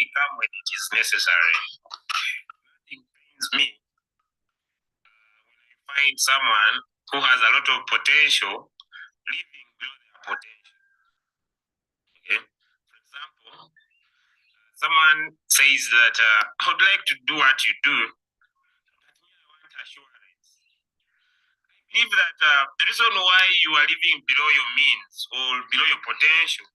only come when it is necessary. Nothing pains me when I find someone who has a lot of potential living below their potential. Okay? For example, someone says that I would like to do what you do, but me, I want assurance. I believe that the reason why you are living below your means or below your potential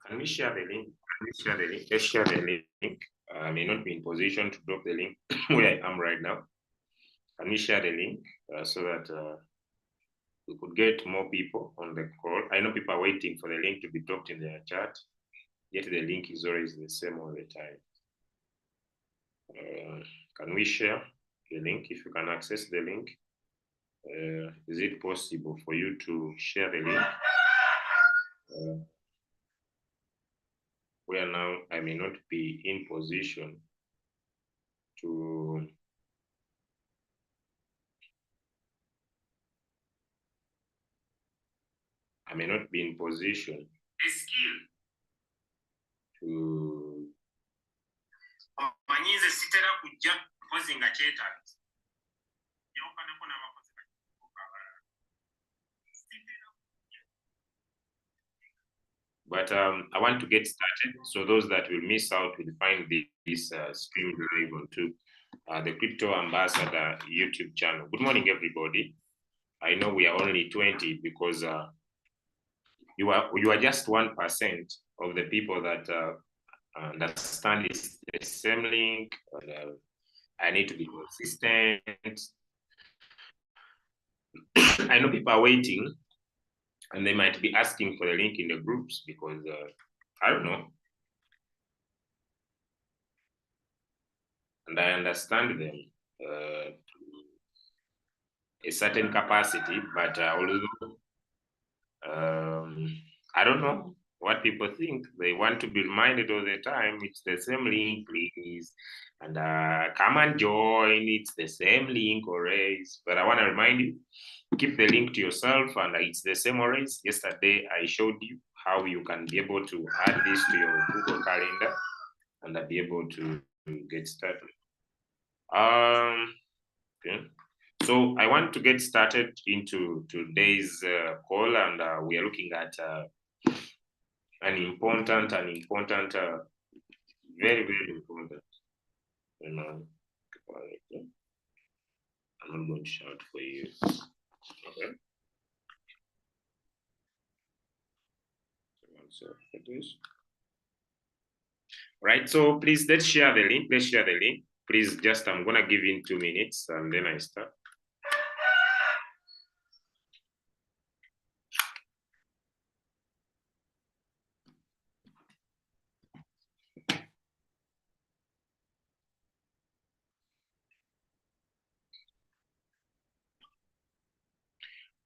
Can we share the link? Can we share the link? Let's share the link. I may not be in position to drop the link where I am right now. Can we share the link so that we could get more people on the call? I know people are waiting for the link to be dropped in their chat, yet the link is always the same all the time. Can we share the link? If you can access the link, is it possible for you to share the link? Where now I may not be in position to in position a skill to manyize sitera kujja mpozi nga kyetaagisa yokanako n'abakozi but I want to get started, so those that will miss out will find this stream live onto the Crypto Ambassador YouTube channel. Good morning, everybody. I know we are only 20 because you are just 1% of the people that understand it's the same link. I need to be consistent. I know people are waiting and they might be asking for the link in the groups because I don't know. And I understand them to a certain capacity, but although I don't know what people think. They want to be reminded all the time, it's the same link, please. And come and join, it's the same link always. But I want to remind you, keep the link to yourself, and it's the same always. Yesterday, I showed you how you can be able to add this to your Google Calendar and be able to get started. Okay. So I want to get started into today's call, and we are looking at an important, very, very important. You know, I'm not going to shout for you. Okay. So for this. Right. So please let's share the link. Let's share the link. Please, just I'm gonna give in 2 minutes and then I start.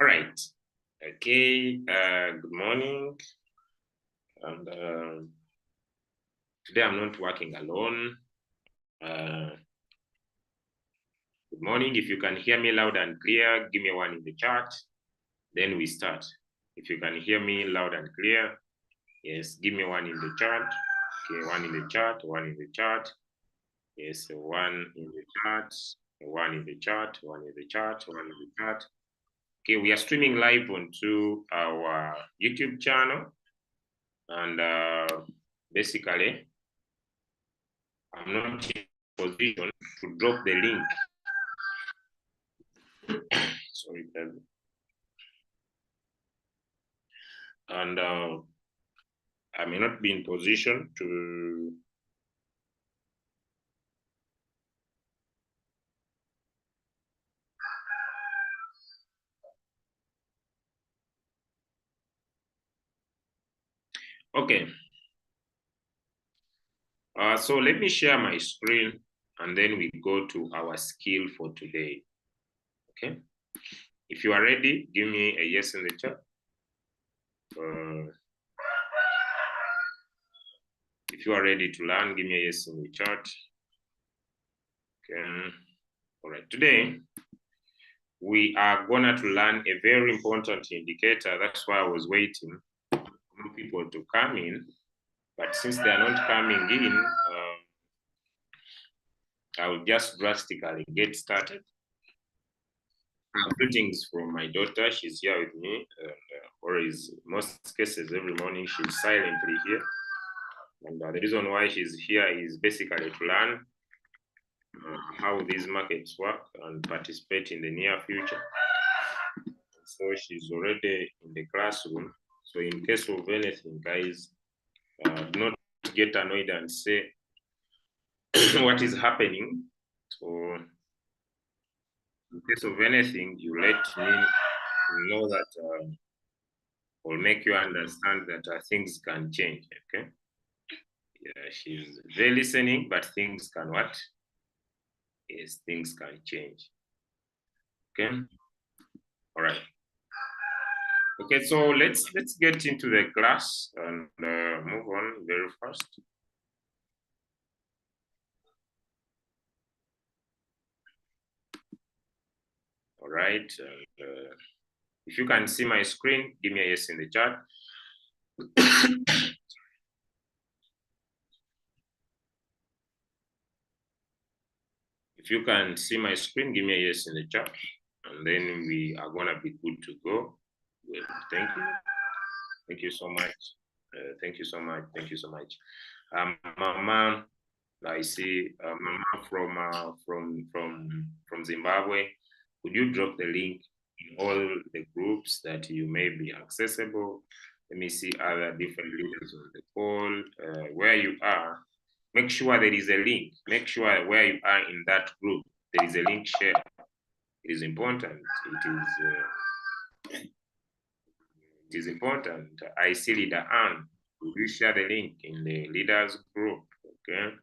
All right. Okay. Good morning. And today I'm not working alone. Good morning. If you can hear me loud and clear, give me one in the chat. then we start. If you can hear me loud and clear, yes, give me one in the chat. Okay, one in the chat, one in the chat. Yes, one in the chat, one in the chat, one in the chat, one in the chat. Okay, we are streaming live onto our YouTube channel, and basically, I'm not in position to drop the link. Sorry, and I may not be in position to. Okay. So let me share my screen, and then we go to our skill for today. Okay. If you are ready, give me a yes in the chat. If you are ready to learn, give me a yes in the chat. Okay. All right. Today, we are going to learn a very important indicator. That's why I was waiting for people to come in. But since they are not coming in, I will just drastically get started. Greetings from my daughter. She's here with me. Or is most cases every morning she's silently here. And the reason why she's here is basically to learn how these markets work and participate in the near future. So she's already in the classroom. So in case of anything, guys, do not get annoyed and say what is happening. So in case of anything, you let me know that will make you understand that things can change, okay? Yeah, she's very listening, but things can what? Yes, things can change, okay? All right. Okay, so let's get into the class and move on very fast. All right. If you can see my screen, give me a yes in the chat. If you can see my screen, give me a yes in the chat, and then we are gonna be good to go. Well, thank you. Thank you so much. Thank you so much. Thank you so much. Mama, I see Mama from Zimbabwe. Could you drop the link in all the groups that you may be accessible? Let me see other different leaders on the call. Where you are, make sure there is a link. Make sure where you are in that group, there is a link shared. It is important. It is important. I see Leader Anne. Will you share the link in the leaders group? Okay.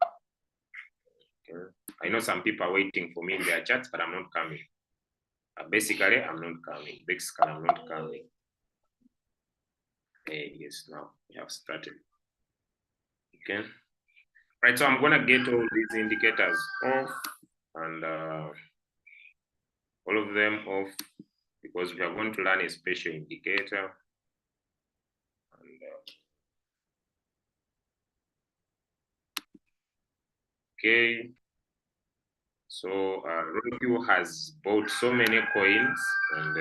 Okay. I know some people are waiting for me in their chats, but I'm not coming. Basically, I'm not coming. Basically, I'm not coming. Yes, now we have started. Okay. Right, so I'm gonna get all these indicators off and all of them off because we are going to learn a special indicator. And, okay. So Roku has bought so many coins and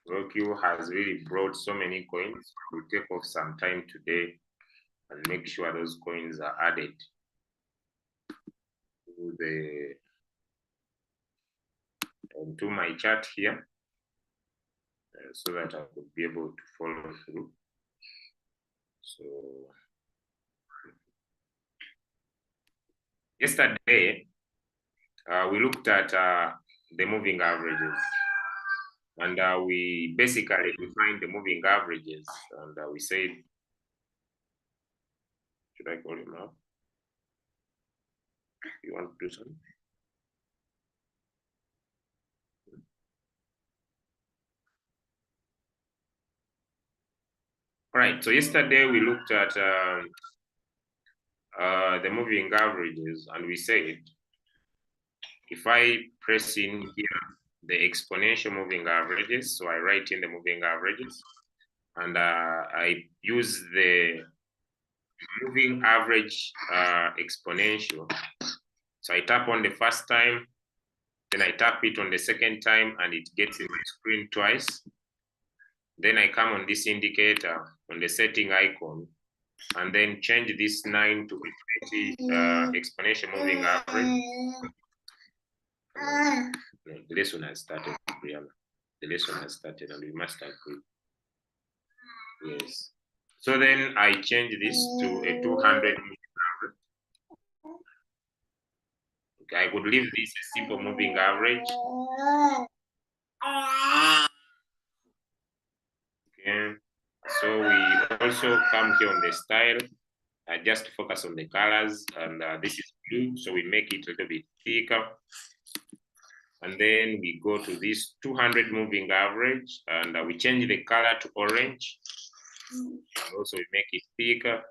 Roku has really brought so many coins. We'll take off some time today and make sure those coins are added to my chart here so that I could be able to follow through. So yesterday we looked at the moving averages, and we basically defined the moving averages, and we said, should I call him up? You want to do something? All right, so yesterday we looked at the moving averages, and we said if I press in here the exponential moving averages, so I write in the moving averages, and I use the moving average exponential. So I tap on the first time, then I tap it on the second time, and it gets in my screen twice. Then I come on this indicator on the setting icon, and then change this 9 to 20 exponential moving average. No, the lesson has started, Brianna. The lesson has started, and we must agree. Yes. So then I change this to a 200 moving average. Okay, I could leave this a simple moving average. Okay. So we also come here on the style. I just focus on the colors, and this is blue, so we make it a little bit thicker. And then we go to this 200 moving average, and we change the color to orange. And also we make it thicker.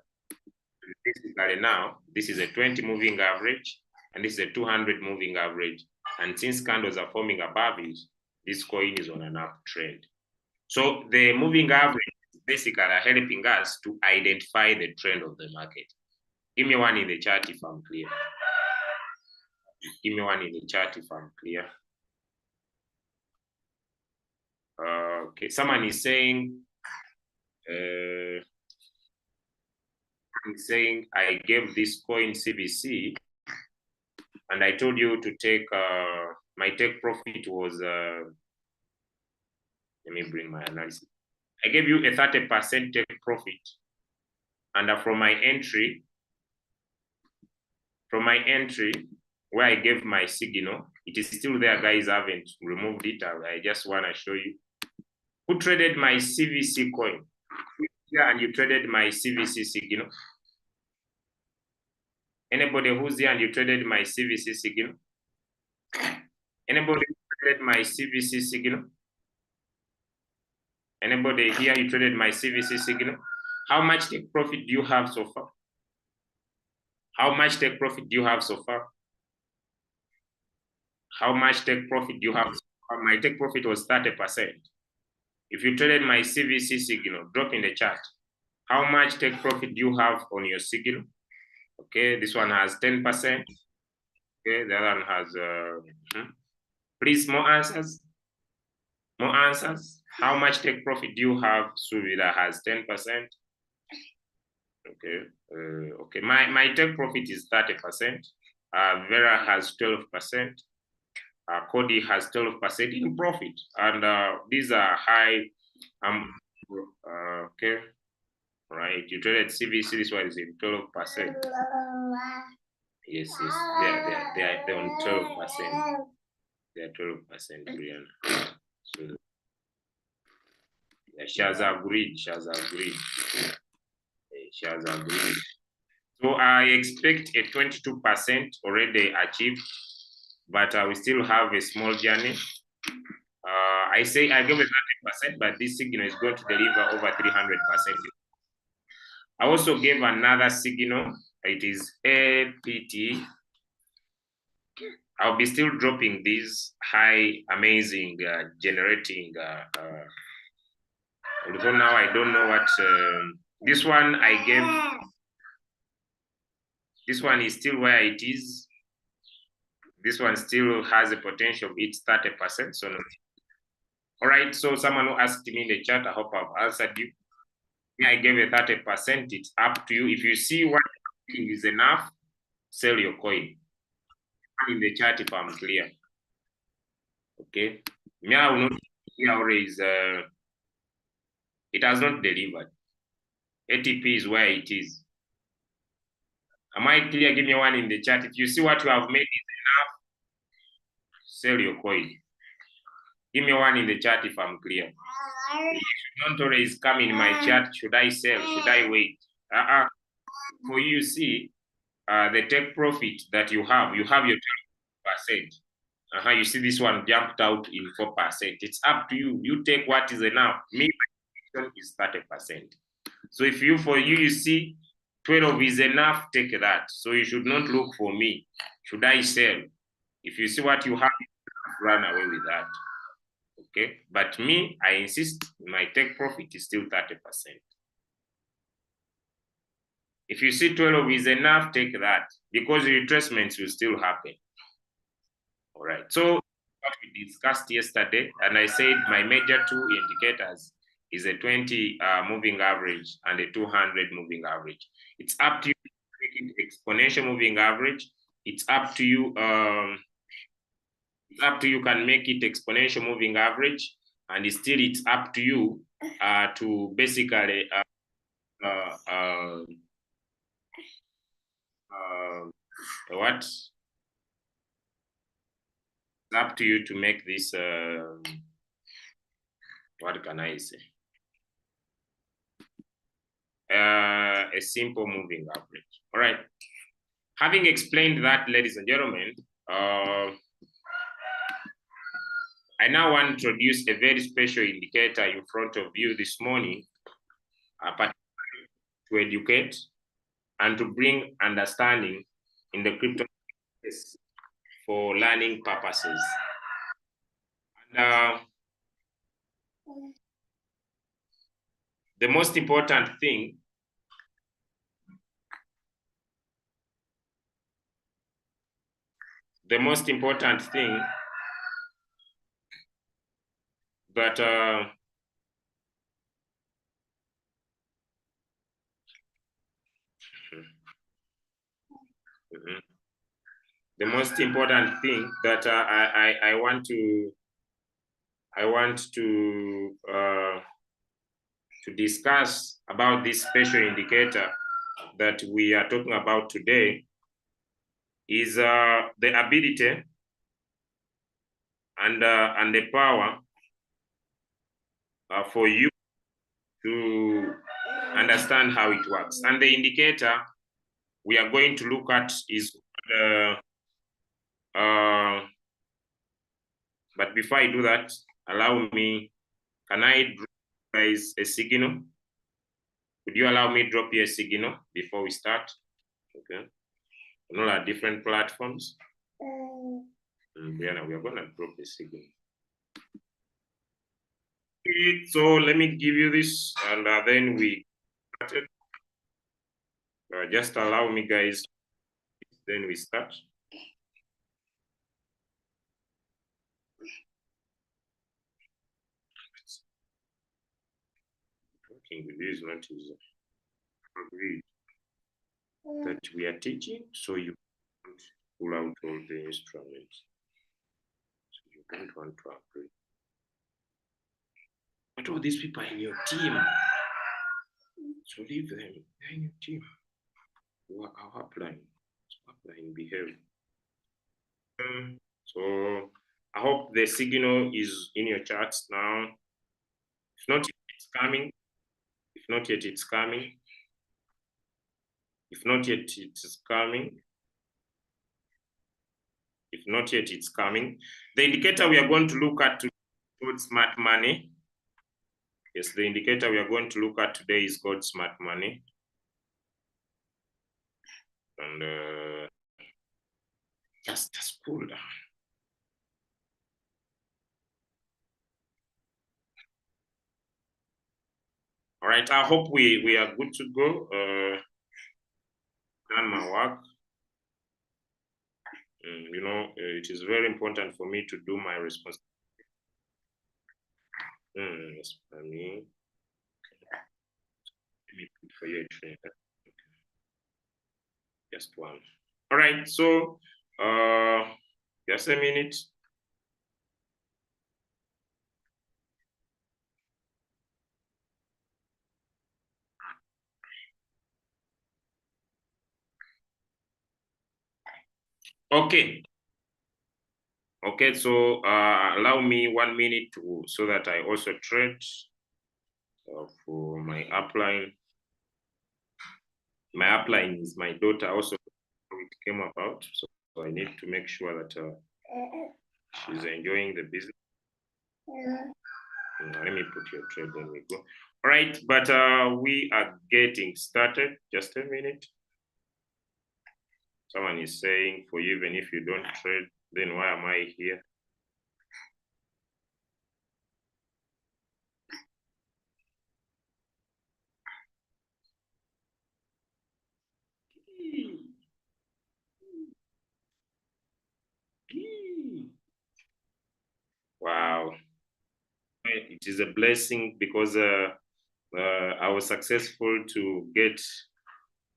Basically now, this is a 20 moving average, and this is a 200 moving average. And since candles are forming above it, this coin is on an uptrend. So the moving average basically are helping us to identify the trend of the market. Give me one in the chart if I'm clear. Give me one in the chart if I'm clear. Okay, someone is saying, I gave this coin CVC, and I told you to take, my take profit was, let me bring my analysis. I gave you a 30% take profit, and from my entry, where I gave my signal, it is still there, guys. I haven't removed it. I just want to show you. Who traded my CVC coin? Yeah, and you traded my CVC signal. Anybody who's here and you traded my CVC signal? Anybody who traded my CVC signal? Anybody here you traded my CVC signal? How much take profit do you have so far? How much take profit do you have so far? How much take profit do you have so far? My take profit was 30%. If you traded my CVC signal, drop in the chat. How much take profit do you have on your signal? Okay, this one has 10%. Okay, the other one has, please, more answers. More answers. How much take profit do you have? Suvida has 10%. Okay, okay. My take profit is 30%. Vera has 12%. Cody has 12% in profit, and these are high. Okay, right. You traded CVC. This one is in 12%. Yes, they're on 12%. They're 12%, Brianna. So yeah, she has agreed. So I expect a 22% already achieved, but we still have a small journey. I say I give it 30%, but this signal is going to deliver over 300%. I also gave another signal. It is APT. I'll be still dropping these high, amazing, generating. Although now I don't know what this one I gave. This one is still where it is. This one still has a potential. It's 30%. So no. All right. So someone who asked me in the chat, I hope I've answered you. I gave a 30%. It's up to you. If you see what is enough, sell your coin. In the chat if I'm clear. Okay. Me, I will not here is it has not delivered. ATP is where it is. Am I clear? Give me one in the chat. If you see what you have made is enough, sell your coin. Give me one in the chat if I'm clear. If you don't always come in my chat, should I sell? Should I wait? For you see, the take profit that you have your 12%. You see this one jumped out in 4%. It's up to you. You take what is enough. Me, my is 30%. So if for you, you see 12 is enough, take that. So you should not look for me. Should I sell? If you see what you have, run away with that. Okay, but me, I insist my take profit is still 30%. If you see 12 is enough, take that, because retracements will still happen. All right, so what we discussed yesterday, and I said my major two indicators is a 20 moving average and a 200 moving average. It's up to you to make it exponential moving average. It's up to you. It's up to you can make it exponential moving average, and it's up to you to basically what? It's up to you to make this. What can I say? A simple moving average. All right. Having explained that, ladies and gentlemen, I now want to introduce a very special indicator in front of you this morning, to educate and to bring understanding in the crypto space for learning purposes. And the most important thing that the most important thing that I want to discuss about this special indicator that we are talking about today is the ability and the power for you to understand how it works. And the indicator we are going to look at is but before I do that, allow me, can I drop guys a signal? Would you allow me to drop you a signal before we start? Okay. On all our different platforms. Brianna, we are going to drop a signal. So let me give you this, and then we started. Just allow me, guys. Then we start. Talking with you is not easy. Agreed that we are teaching, so you can't pull out all the instruments. So you don't want to agree. But all these people are in your team. So leave them. They're in your team. You are our upline. So upline behave. So I hope the signal is in your charts now. If not yet, it's coming. If not yet, it's coming. If not yet, it's coming. If not yet, it's coming. The indicator we are going to look at today is smart money. Yes, the indicator we are going to look at today is called smart money. And just cool down. All right, I hope we are good to go. Done my work. You know, it is very important for me to do my responsibility. Yes, for me. Let me put for you a train. Okay. Just one. All right, so just a minute. Okay. Okay, so allow me 1 minute so that I also trade for my upline. My upline is my daughter also. It came about, so I need to make sure that she's enjoying the business. Let me put your trade when we go. All right, but we are getting started. Just a minute. Someone is saying, for you, even if you don't trade, then why am I here? Wow. It is a blessing because I was successful to get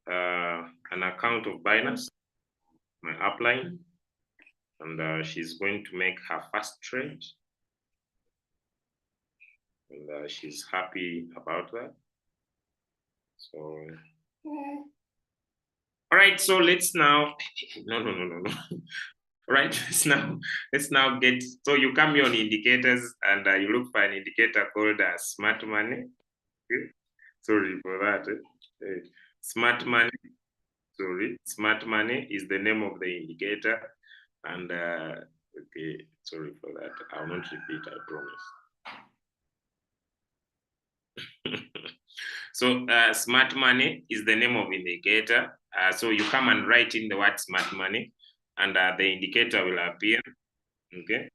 an account of Binance, my upline, and she's going to make her first trade. And she's happy about that. So, all right, so let's now, no. All right, let's now get, so you come here on indicators and you look for an indicator called smart money. Okay? Sorry for that. Smart money, sorry, smart money is the name of the indicator. And okay, sorry for that. I will not repeat, I promise. So smart money is the name of indicator. So you come and write in the word smart money, and the indicator will appear. Okay,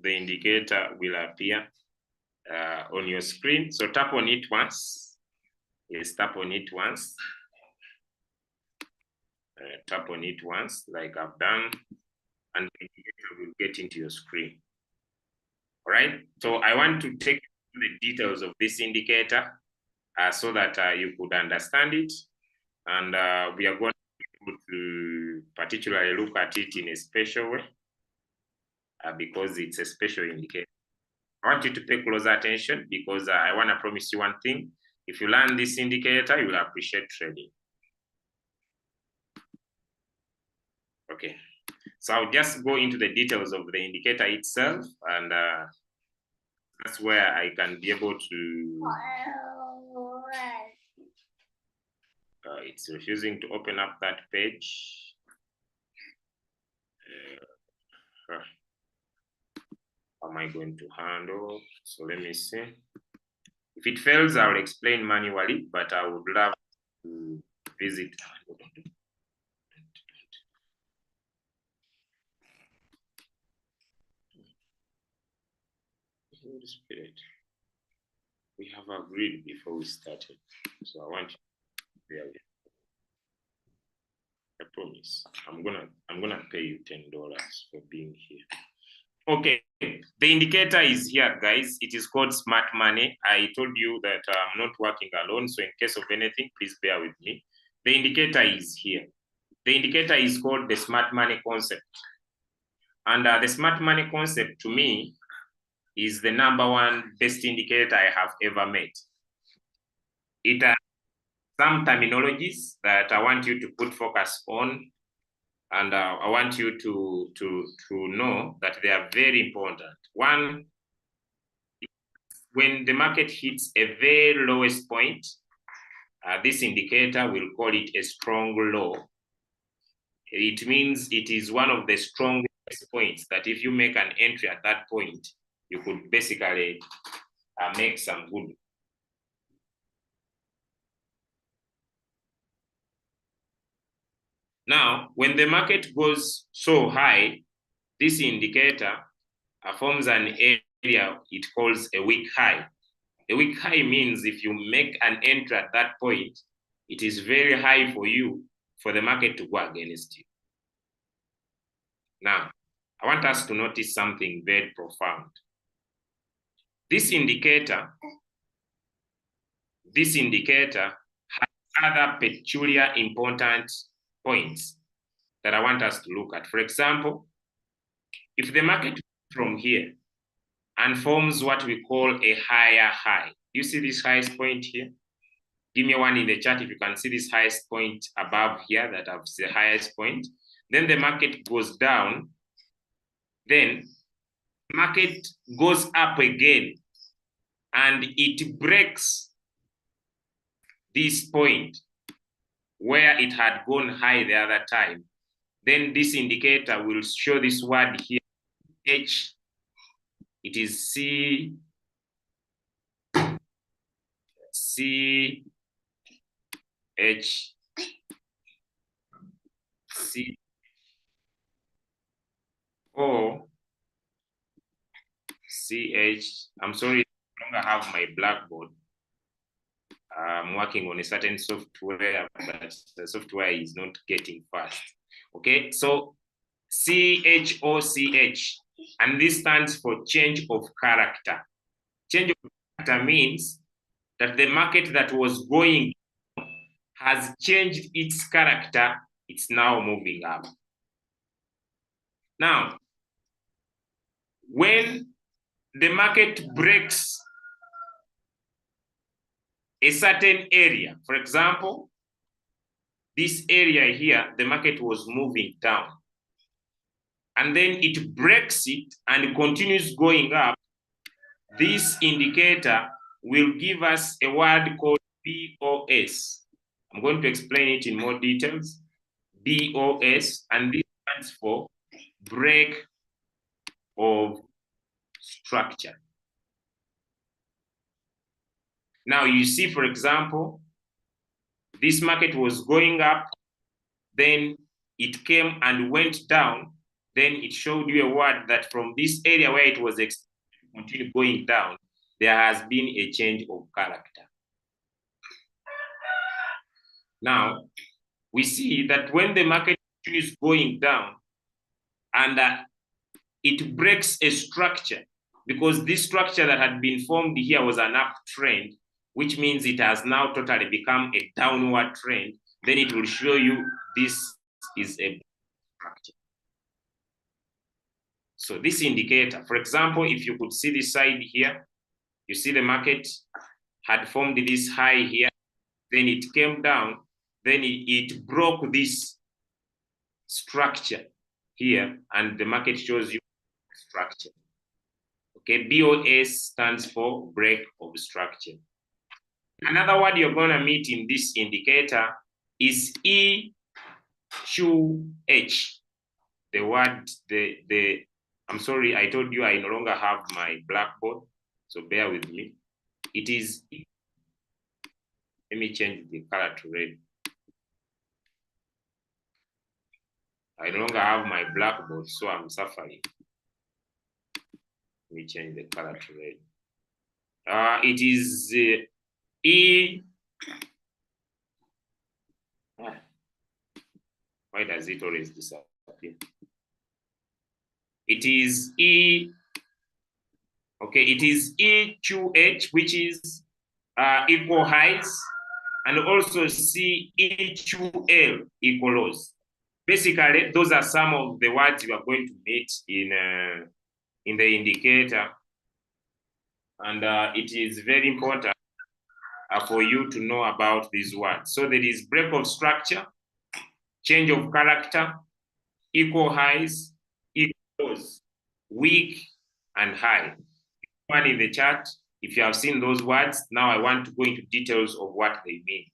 the indicator will appear on your screen. So tap on it once. Yes, tap on it once. Tap on it once, like I've done, and the indicator will get into your screen. All right. So I want to take the details of this indicator so that you could understand it, and we are going to particularly look at it in a special way because it's a special indicator. I want you to pay close attention because I want to promise you one thing. If you learn this indicator, you will appreciate trading. Okay, so I'll just go into the details of the indicator itself, and that's where I can be able to. It's refusing to open up that page. How am I going to handle? So let me see. If it fails, I'll explain manually, but I would love to visit. Holy Spirit, we have agreed before we started, so I want you to bear with me. I promise. I'm gonna pay you $10 for being here. Okay, the indicator is here, guys. It is called smart money. I told you that I'm not working alone, so in case of anything, please bear with me. The indicator is here. The indicator is called the smart money concept. And the smart money concept, to me, is the #1 best indicator I have ever made. It has some terminologies that I want you to put focus on, and I want you to know that they are very important. One, when the market hits a very lowest point, this indicator will call it a strong low. It means it is one of the strongest points that if you make an entry at that point, you could basically make some good. Now, when the market goes so high, this indicator forms an area it calls a weak high. A weak high means if you make an entry at that point, it is very high for you for the market to go against you. Now, I want us to notice something very profound. This indicator has other peculiar important points that I want us to look at. For example, if the market from here and forms what we call a higher high, you see this highest point here? Give me one in the chat if you can see this highest point above here that I've the highest point. Then the market goes down. Then the market goes up again and it breaks this point where it had gone high the other time. Then this indicator will show this word here, H. It is C. C H C O C H. I'm sorry, I no longer have my blackboard. I'm working on a certain software, but the software is not getting fast. Okay, so CHOCH, and this stands for change of character. Change of character means that the market that was going has changed its character. It's now moving up. Now, when the market breaks a certain area, for example, this area here, the market was moving down, and then it breaks it and continues going up, this indicator will give us a word called BOS. I'm going to explain it in more details. BOS, and this stands for break of structure. Now you see, for example, this market was going up, then it came and went down, then it showed you a word that from this area where it was continue going down, there has been a change of character. Now, we see that when the market is going down and it breaks a structure, because this structure that had been formed here was an uptrend, which means it has now totally become a downward trend, then it will show you this is a structure. So this indicator, for example, if you could see this side here, you see the market had formed this high here, then it came down, then it broke this structure here, and the market shows you structure. Okay, BOS stands for break of structure. Another word you're going to meet in this indicator is EQH. The word, I'm sorry, I told you I no longer have my blackboard, so bear with me. It is, let me change the color to red. I no longer have my blackboard, so I'm suffering. Let me change the color to red. It is E. Why does it always disappear? It is E. Okay, it is EQH, which is equal highs, and also CEQL, equal lows. Basically, those are some of the words you are going to meet in the indicator, and it is very important for you to know about these words. So there is break of structure, change of character, equal highs, equal lows, weak, and high. One in the chat, if you have seen those words, now I want to go into details of what they mean.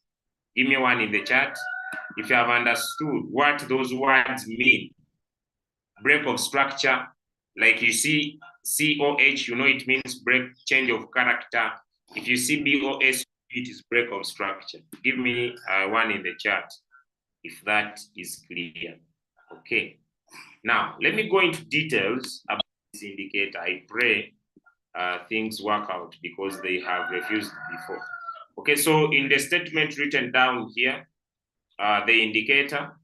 Give me one in the chat if you have understood what those words mean. Break of structure, like you see COH, you know it means break, change of character. If you see BOS, it is break of structure. Give me one in the chat if that is clear. Okay. Now, let me go into details about this indicator. I pray things work out because they have refused before. Okay, so in the statement written down here, the indicator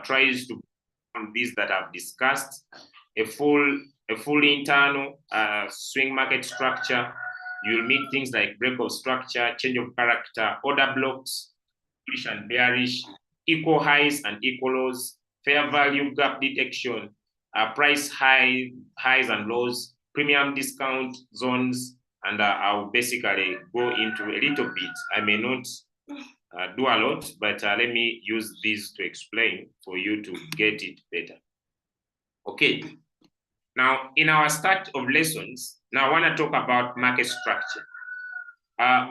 tries to these that I've discussed, a full internal swing market structure. You'll meet things like break of structure, change of character, order blocks, bullish and bearish, equal highs and equal lows, fair value gap detection, price highs and lows, premium discount zones, and I'll basically go into a little bit. I may not do a lot, but let me use these to explain for you to get it better. Okay. Now, in our start of lessons, now I want to talk about market structure.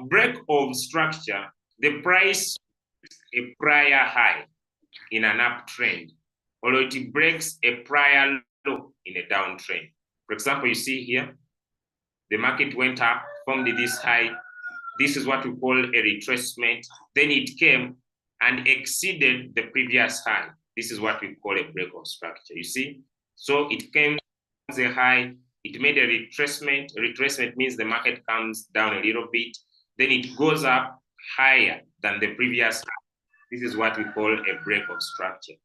Break of structure, the price a prior high in an uptrend, or it breaks a prior low in a downtrend. For example, you see here, the market went up, formed this high, This is what we call a retracement. Then it came and exceeded the previous high. This is what we call a break of structure. You see? So it came as a high, it made a retracement. A retracement means the market comes down a little bit, then it goes up higher than the previous high. This is what we call a break of structure.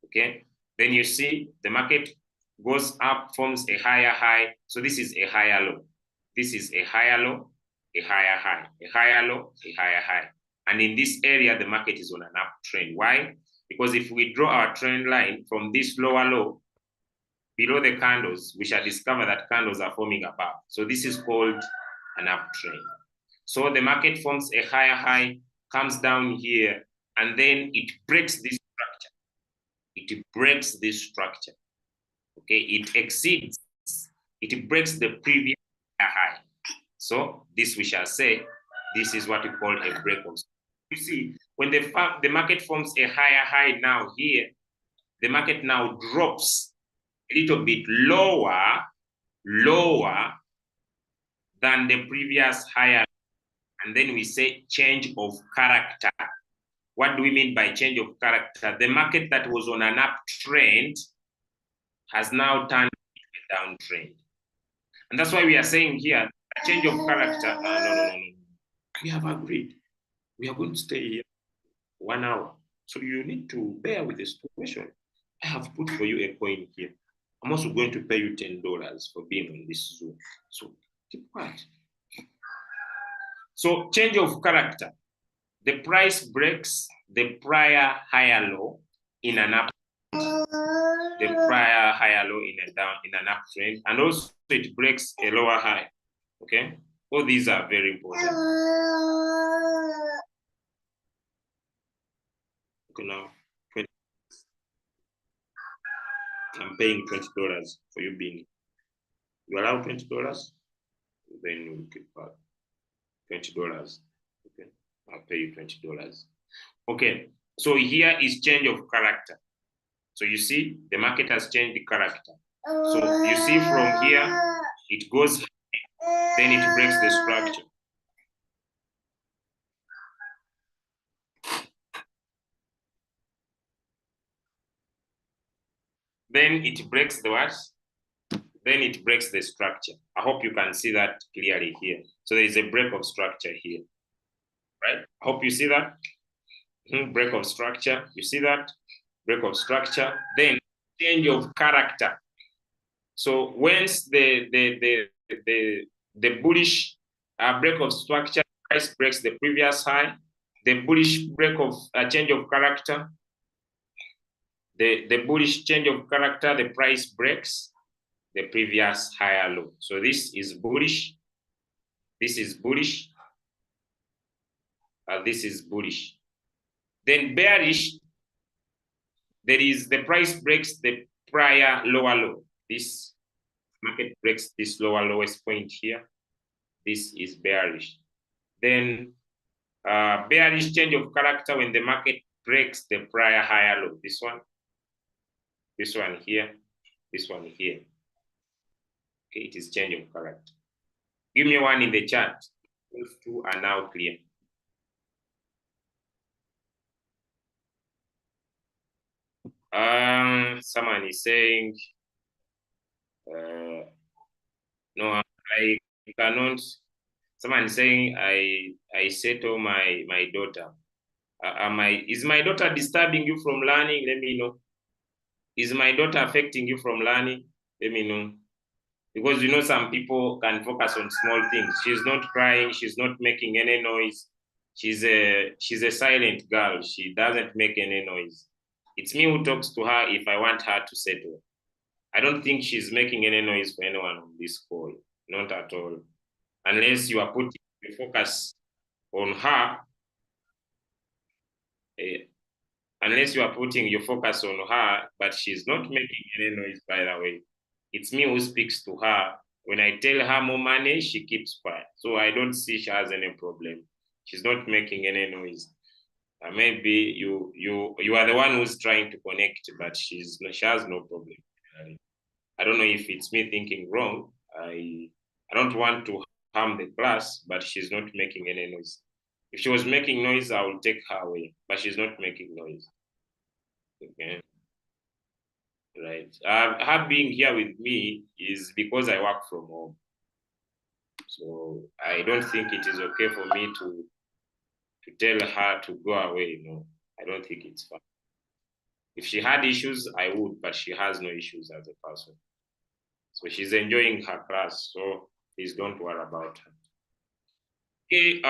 Okay? Then you see the market goes up, forms a higher high. So this is a higher low. This is a higher low, a higher high, a higher low, a higher high. And in this area, the market is on an uptrend. Why? Because if we draw our trend line from this lower low, below the candles, we shall discover that candles are forming above. So this is called an uptrend. So the market forms a higher high, comes down here, and then it breaks this structure. It breaks this structure. Okay, it exceeds, it breaks the previous high. So this we shall say, this is what we call a break of. You see, when the market forms a higher high now here, the market now drops a little bit lower than the previous higher. And then we say change of character. What do we mean by change of character? The market that was on an uptrend has now turned a downtrend. And that's why we are saying here, a change of character. No. We have agreed. We are going to stay here 1 hour. So you need to bear with the situation. I have put for you a coin here. I'm also going to pay you $10 for being on this Zoom. So keep quiet. So change of character. The price breaks the prior higher low in an up. The prior higher low in an uptrend, and also it breaks a lower high. Okay, all these are very important. Okay, now I'm paying $20 for you being. You allow $20, then you keep $20. Okay, I'll pay you $20. Okay, so here is change of character. So you see, the market has changed the character. So you see from here, it goes, then it breaks the structure. Then it breaks the what? Then it breaks the structure. I hope you can see that clearly here. So there is a break of structure here, right? I hope you see that. Break of structure, you see that? Break of structure, then change of character. So once the bullish break of structure, price breaks the previous high, the bullish break of change of character, the bullish change of character, the price breaks the previous higher low. So this is bullish, this is bullish, this is bullish. Then bearish, there is the price breaks the prior lower low. This market breaks this lower lowest point here. This is bearish. Then bearish change of character when the market breaks the prior higher low. This one here, this one here. Okay, it is change of character. Give me one in the chat. Those two are now clear. Someone is saying, no, I cannot. Someone is saying I settle my daughter. Is my daughter disturbing you from learning? Let me know. Is my daughter affecting you from learning? Let me know. Because you know some people can focus on small things. She's not crying. She's not making any noise. She's a silent girl. She doesn't make any noise. It's me who talks to her if I want her to settle. I don't think she's making any noise for anyone on this call. Not at all. Unless you are putting the focus on her. Unless you are putting your focus on her, but she's not making any noise, by the way. It's me who speaks to her. When I tell her more money, she keeps quiet. So I don't see she has any problem. She's not making any noise. Maybe you are the one who's trying to connect, but she has no problem. I don't know if it's me thinking wrong. I don't want to harm the class, but she's not making any noise. If she was making noise, I will take her away, but she's not making noise. Okay. Right. Her being here with me is because I work from home. So I don't think it is okay for me to tell her to go away. No, I don't think it's fine. If she had issues, I would, but she has no issues as a person. So she's enjoying her class. So please don't worry about her. Okay.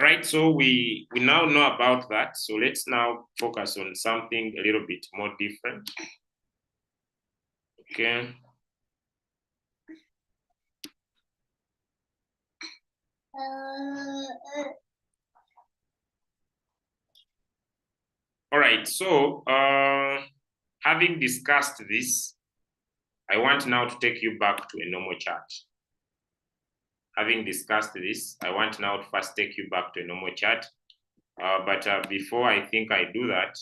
Right. So we now know about that. So let's now focus on something a little bit more different. Okay. All right, so having discussed this, I want now to take you back to a normal chart. Having discussed this, I want now to first take you back to a normal chart. But before I think I do that,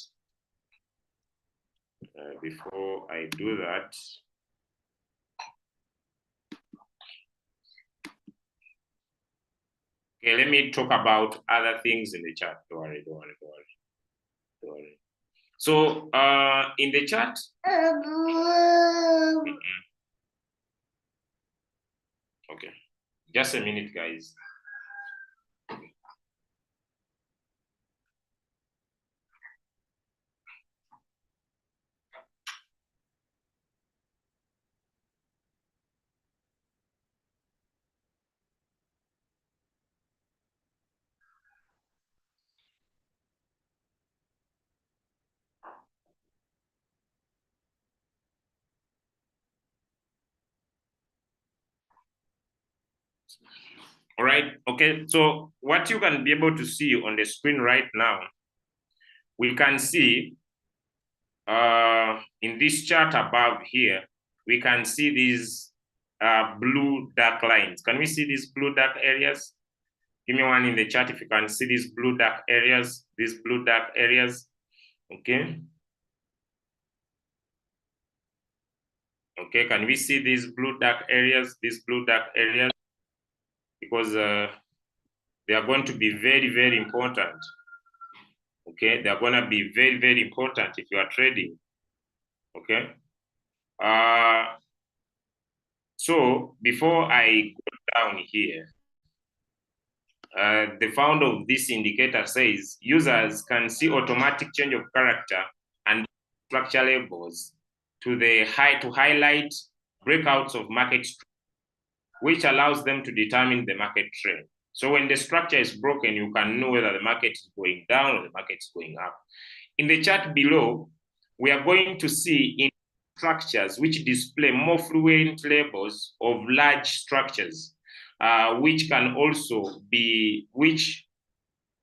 okay, let me talk about other things in the chart. Don't worry. So in the chart, okay, just a minute, guys. All right, okay, so what you can be able to see on the screen right now, we can see in this chart above here, we can see these blue dark lines. Can we see these blue dark areas? Give me one in the chat if you can see these blue dark areas, okay? Okay, can we see these blue dark areas, Because they are going to be very, very important. Okay, they're going to be very, very important if you are trading. Okay. So before I go down here, the founder of this indicator says users can see automatic change of character and structure labels to highlight breakouts of market, which allows them to determine the market trend. So when the structure is broken, you can know whether the market is going down or the market is going up. In the chart below, we are going to see in structures which display more fluent labels of large structures, which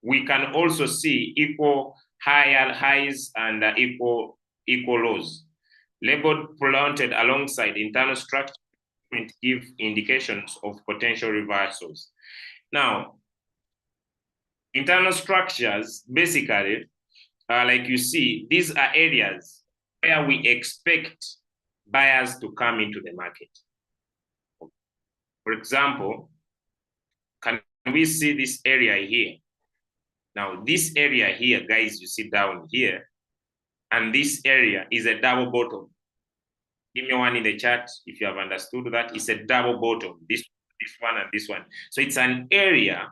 we can also see equal higher highs and equal lows. Labeled planted alongside internal structure give indications of potential reversals. Now, internal structures, basically, like you see, these are areas where we expect buyers to come into the market. For example, can we see this area here? Now, this area here, guys, you see down here, and this area is a double bottom. Give me one in the chat if you have understood that. It's a double bottom, this one and this one. So it's an area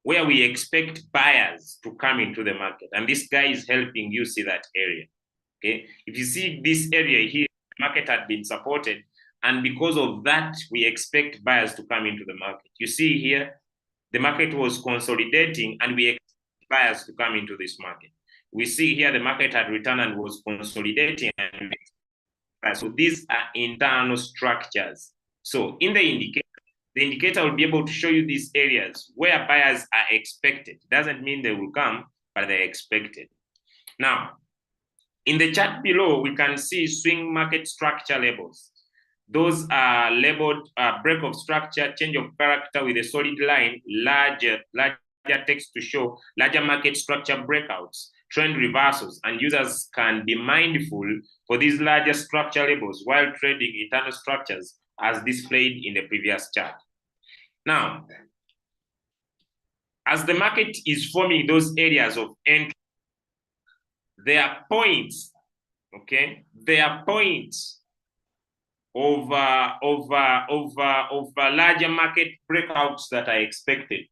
where we expect buyers to come into the market. And this guy is helping you see that area. Okay. If you see this area here, the market had been supported. And because of that, we expect buyers to come into the market. You see here, the market was consolidating and we expect buyers to come into this market. We see here the market had returned and was consolidating. So these are internal structures. So in the indicator will be able to show you these areas where buyers are expected. It doesn't mean they will come, but they're expected. Now, in the chart below, we can see swing market structure labels. Those are labeled break of structure, change of character with a solid line, larger text to show larger market structure breakouts, trend reversals, and users can be mindful for these larger structure levels while trading internal structures as displayed in the previous chart. Now, as the market is forming those areas of entry, there are points, okay? There are points of larger market breakouts that are expected.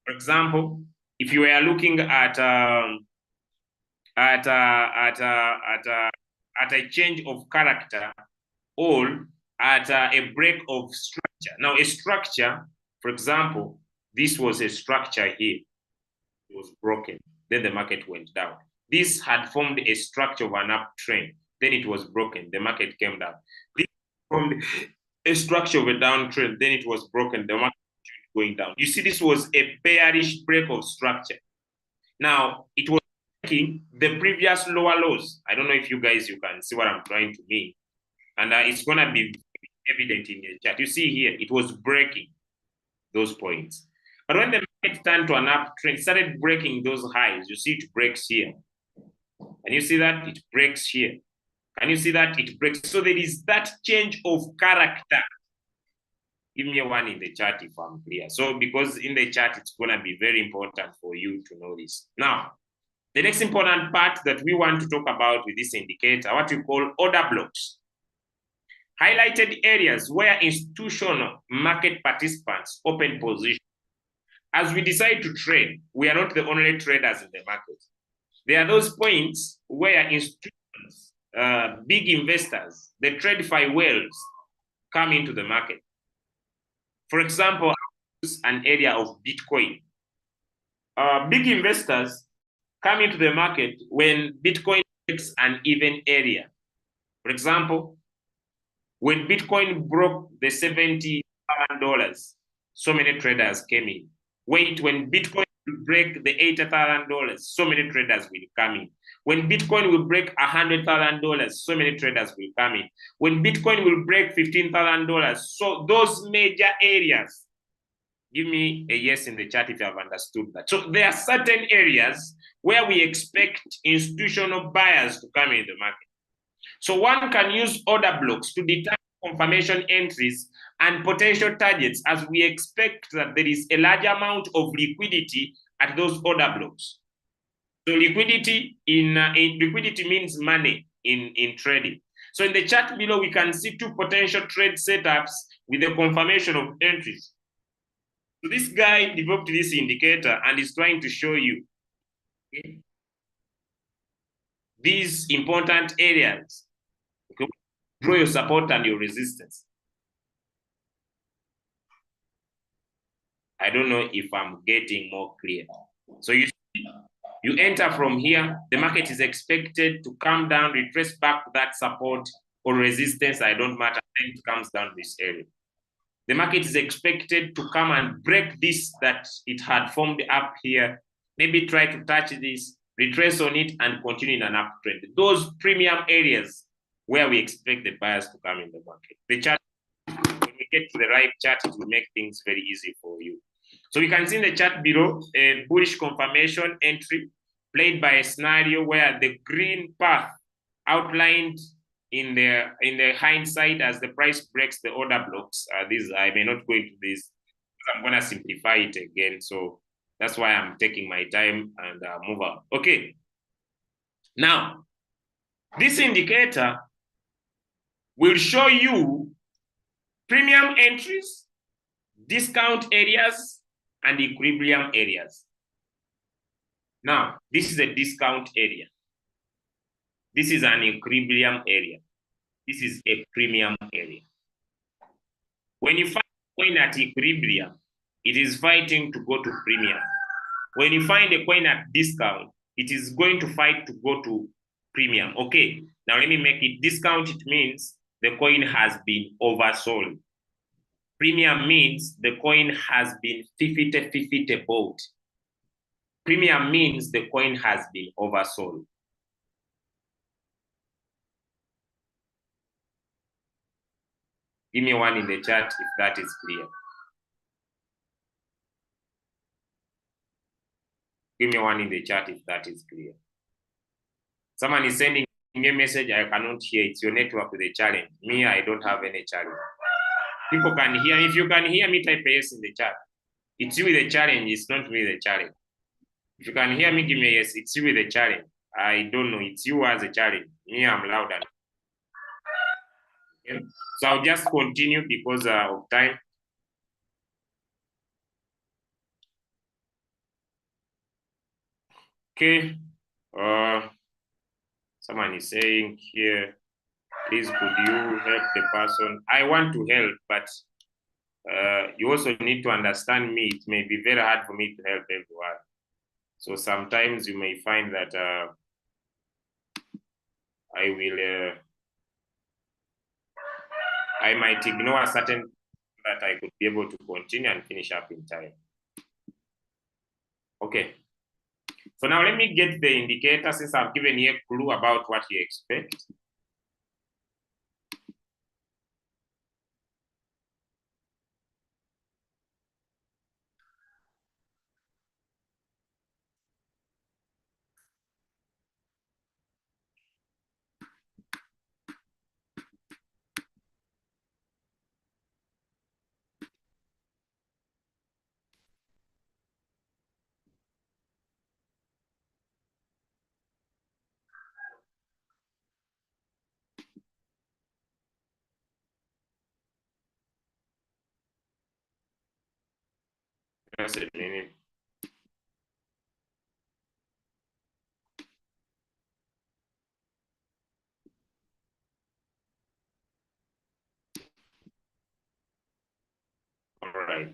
For example, if you are looking at a change of character or at a break of structure. Now, a structure, for example, this was a structure here. It was broken. Then the market went down. This had formed a structure of an uptrend. Then it was broken. The market came down. This formed a structure of a downtrend. Then it was broken. The market going down. You see, this was a bearish break of structure. Now, it was breaking the previous lower lows. I don't know if you guys, you can see what I'm trying to mean. And it's going to be evident in the chart. You see here, it was breaking those points. But when the market turned to an uptrend, started breaking those highs. You see it breaks here. And you see that it breaks here. And you see that it breaks. So there is that change of character. Give me one in the chart if I'm clear. So because in the chart, it's going to be very important for you to know this. Now, the next important part that we want to talk about with this indicator, what we call order blocks. Highlighted areas where institutional market participants open position. As we decide to trade, we are not the only traders in the market. There are those points where institutions, big investors, the TradeFi whales come into the market. For example, an area of Bitcoin. Big investors come into the market when Bitcoin breaks an even area. For example, when Bitcoin broke the $70,000, so many traders came in. Wait, when Bitcoin will break the $80,000, so many traders will come in. When Bitcoin will break $100,000, so many traders will come in. When Bitcoin will break $15,000, so those major areas, give me a yes in the chat if you have understood that. So there are certain areas where we expect institutional buyers to come in the market. So one can use order blocks to determine confirmation entries and potential targets as we expect that there is a large amount of liquidity at those order blocks. So liquidity liquidity means money in trading. So in the chart below, we can see two potential trade setups with the confirmation of entries. So this guy developed this indicator and is trying to show you these important areas. Okay? Draw your support and your resistance. I don't know if I'm getting more clear. So you enter from here, the market is expected to come down, retrace back to that support or resistance, I don't matter, then it comes down this area. The market is expected to come and break this that it had formed up here, maybe try to touch this, retrace on it, and continue in an uptrend. Those premium areas where we expect the buyers to come in the market. The chart, when we get to the right chart, it will make things very easy for you. So we can see in the chart below a bullish confirmation entry played by a scenario where the green path outlined in the hindsight as the price breaks the order blocks. I may not go into this. I'm going to simplify it again. So that's why I'm taking my time and move on. Okay. Now, this indicator will show you premium entries, discount areas, and equilibrium areas. Now, this is a discount area. This is an equilibrium area. This is a premium area. When you find a coin at equilibrium, it is fighting to go to premium. When you find a coin at discount, it is going to fight to go to premium. Okay, now let me make it discount. It means the coin has been oversold. Premium means the coin has been 50-50 bought. Premium means the coin has been oversold. Give me one in the chat if that is clear. Give me one in the chat if that is clear. Someone is sending me a message, I cannot hear. It's your network with a challenge. Me, I don't have any challenge. People can hear. If you can hear me, type yes in the chat. It's you with a challenge. It's not me with a challenge. If you can hear me, give me a yes. It's you with a challenge. I don't know. It's you as a challenge. Me, I'm louder. Okay? So I'll just continue because of time. Okay. Someone is saying here, please could you help the person? I want to help, but you also need to understand me. It may be very hard for me to help everyone. So sometimes you may find that I might ignore a certain that I could be able to continue and finish up in time. Okay. So now let me get the indicator since I've given you a clue about what you expect. Just a minute. All right.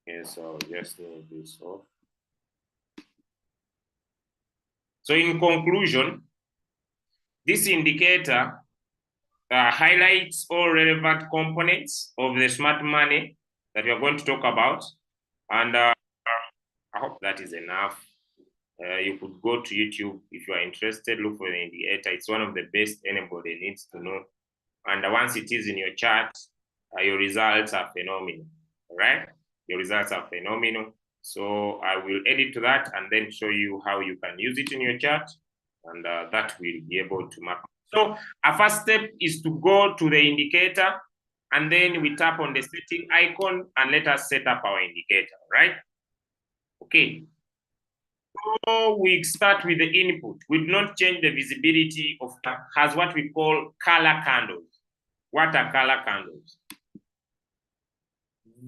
Okay, so just move this off. So in conclusion, this indicator highlights all relevant components of the smart money that we are going to talk about. And I hope that is enough. You could go to YouTube if you are interested, look for the indicator. It's one of the best anybody needs to know. And once it is in your chart, your results are phenomenal, all right? Your results are phenomenal. So I will edit to that and then show you how you can use it in your chart, and that will be able to map. So our first step is to go to the indicator, and then we tap on the setting icon and let us set up our indicator, right? Okay. So we start with the input. We do not change the visibility of has what we call color candles. What are color candles?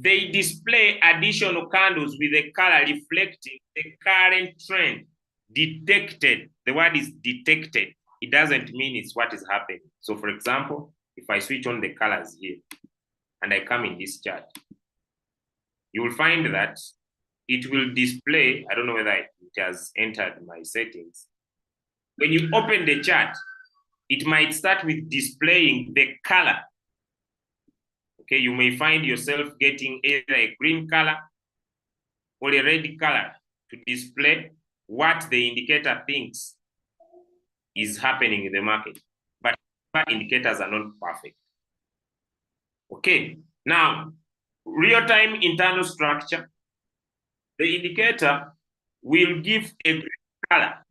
They display additional candles with a color reflecting the current trend detected. The word is detected. It doesn't mean it's what is happening. So for example, if I switch on the colors here and I come in this chart, you will find that it will display, I don't know whether it has entered my settings. When you open the chart, it might start with displaying the color. Okay, you may find yourself getting either a green color or a red color to display what the indicator thinks is happening in the market. But indicators are not perfect. Okay, now, real-time internal structure. The indicator will give a green color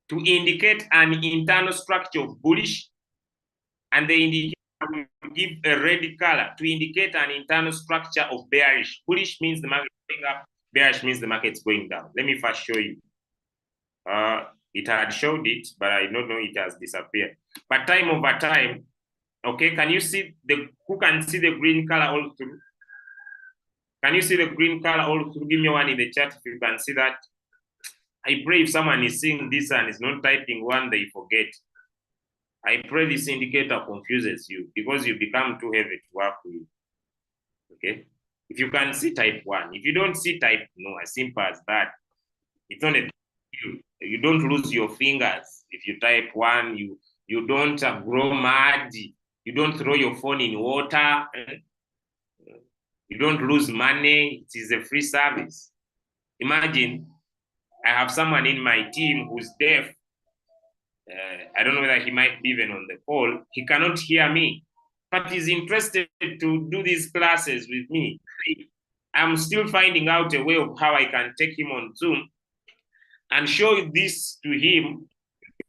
to indicate an internal structure of bullish, and the indicator will give a red color to indicate an internal structure of bearish. Bullish means the market is going up, bearish means the market's going down. Let me first show you. It had showed it, but I don't know it has disappeared. But time over time, okay, can you see who can see the green color all through? Can you see the green color all through? Give me one in the chat if you can see that. I pray if someone is seeing this and is not typing one, they forget. I pray this indicator confuses you because you become too heavy to work with. Okay? If you can see type one, if you don't see type no, as simple as that. It's not a you don't lose your fingers. If you type one, you don't grow mad. You don't throw your phone in water. You don't lose money. It is a free service. Imagine I have someone in my team who's deaf. I don't know whether he might be even on the call. He cannot hear me. but he's interested to do these classes with me. I'm still finding out a way of how I can take him on Zoom and show this to him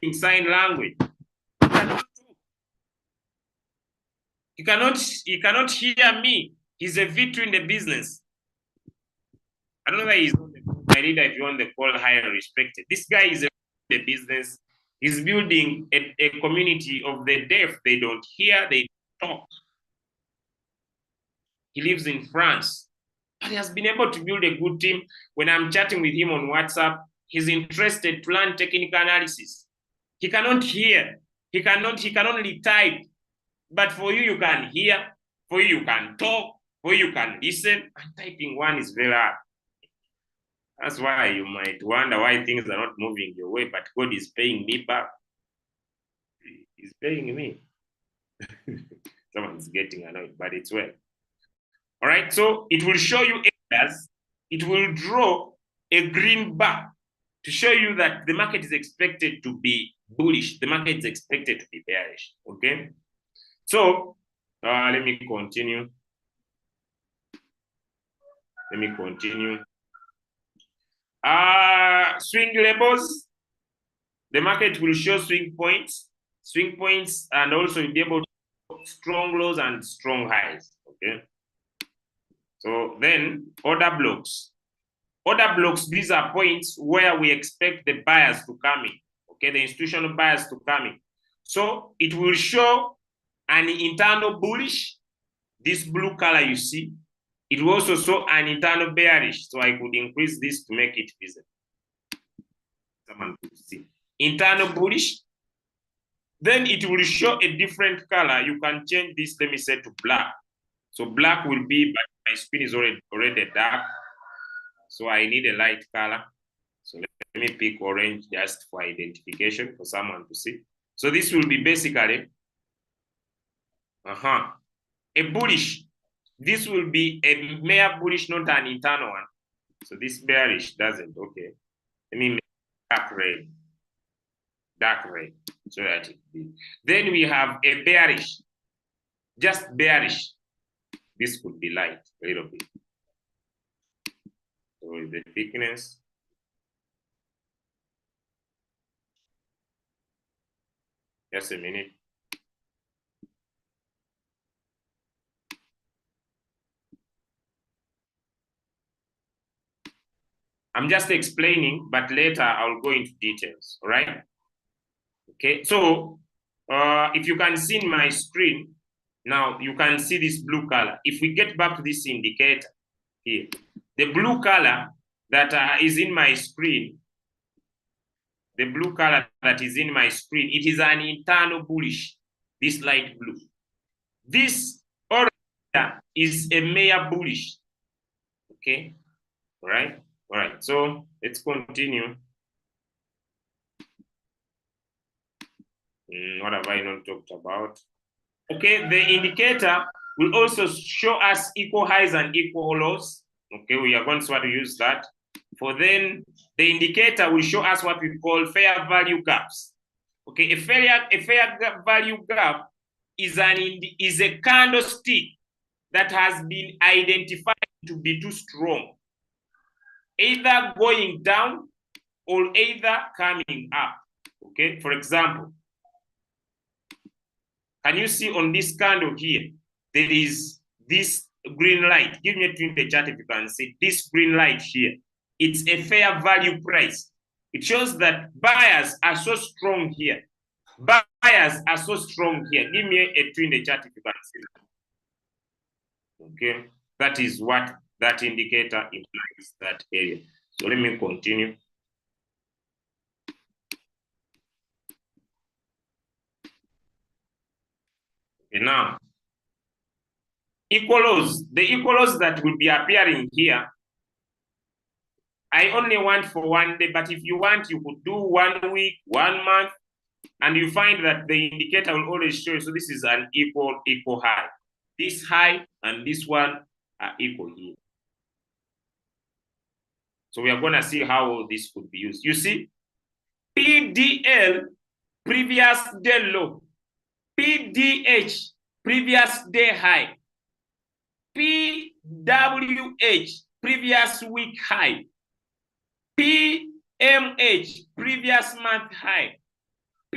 in sign language. He cannot hear me. He's a V2 in the business. I don't know why he's on my leader if you want the call higher respected. This guy is in the business. He's building a community of the deaf. They don't hear, they talk. He lives in France. But he has been able to build a good team. When I'm chatting with him on WhatsApp, he's interested to learn technical analysis. He cannot hear. He can only type. But for you, you can hear. For you, you can talk. For you, you can listen. And typing one is very hard. That's why you might wonder why things are not moving your way, but God is paying me back. He's paying me. Someone's getting annoyed, but it's well. All right, so it will show you areas. It will draw a green bar to show you that the market is expected to be bullish. The market is expected to be bearish, okay? So let me continue. Swing labels. The market will show swing points, and also you'll be able to strong lows and strong highs, okay? So then order blocks. Order blocks, these are points where we expect the buyers to come in, okay? The institutional buyers to come in. So it will show an internal bullish, this blue color you see. It will also show an internal bearish. So I could increase this to make it visible. Someone could see. Internal bullish. Then it will show a different color. You can change this, let me say, to black. So black will be, but my screen is already dark. So I need a light color. So let me pick orange just for identification for someone to see. So this will be basically a bullish. This will be a mere bullish, not an internal one. So this bearish doesn't, okay. Let me make dark red, so that it be. Then we have a bearish, just bearish. This could be light a little bit. So the thickness. Just a minute. I'm just explaining, but later I'll go into details, all right? Okay, so if you can see in my screen, now you can see this blue color. If we get back to this indicator here, the blue color that is in my screen, the blue color that is in my screen, it is an internal bullish, this light blue. This orange is a mere bullish, okay, all right? All right, so let's continue. What have I not talked about? Okay, the indicator will also show us equal highs and equal lows. Okay, we are going to start to use that. For then, the indicator will show us what we call fair value gaps. Okay, a fair value gap is a candlestick that has been identified to be too strong, either going down or either coming up. Okay, for example, can you see on this candle here, there is this green light. Give me a twin in the chat if you can see this green light here. It's a fair value price. It shows that buyers are so strong here. Buyers are so strong here. Give me a twin in the chat if you can see. Okay, that is what that indicator implies, that area. So let me continue. Okay, now, equal lows. The equal lows that will be appearing here, I only want for one day, but if you want, you could do 1 week, 1 month, and you find that the indicator will always show you. So this is an equal high. This high and this one are equal here. So we are going to see how this could be used. You see, PDL, previous day low, PDH, previous day high. PWH, previous week high. PMH, previous month high.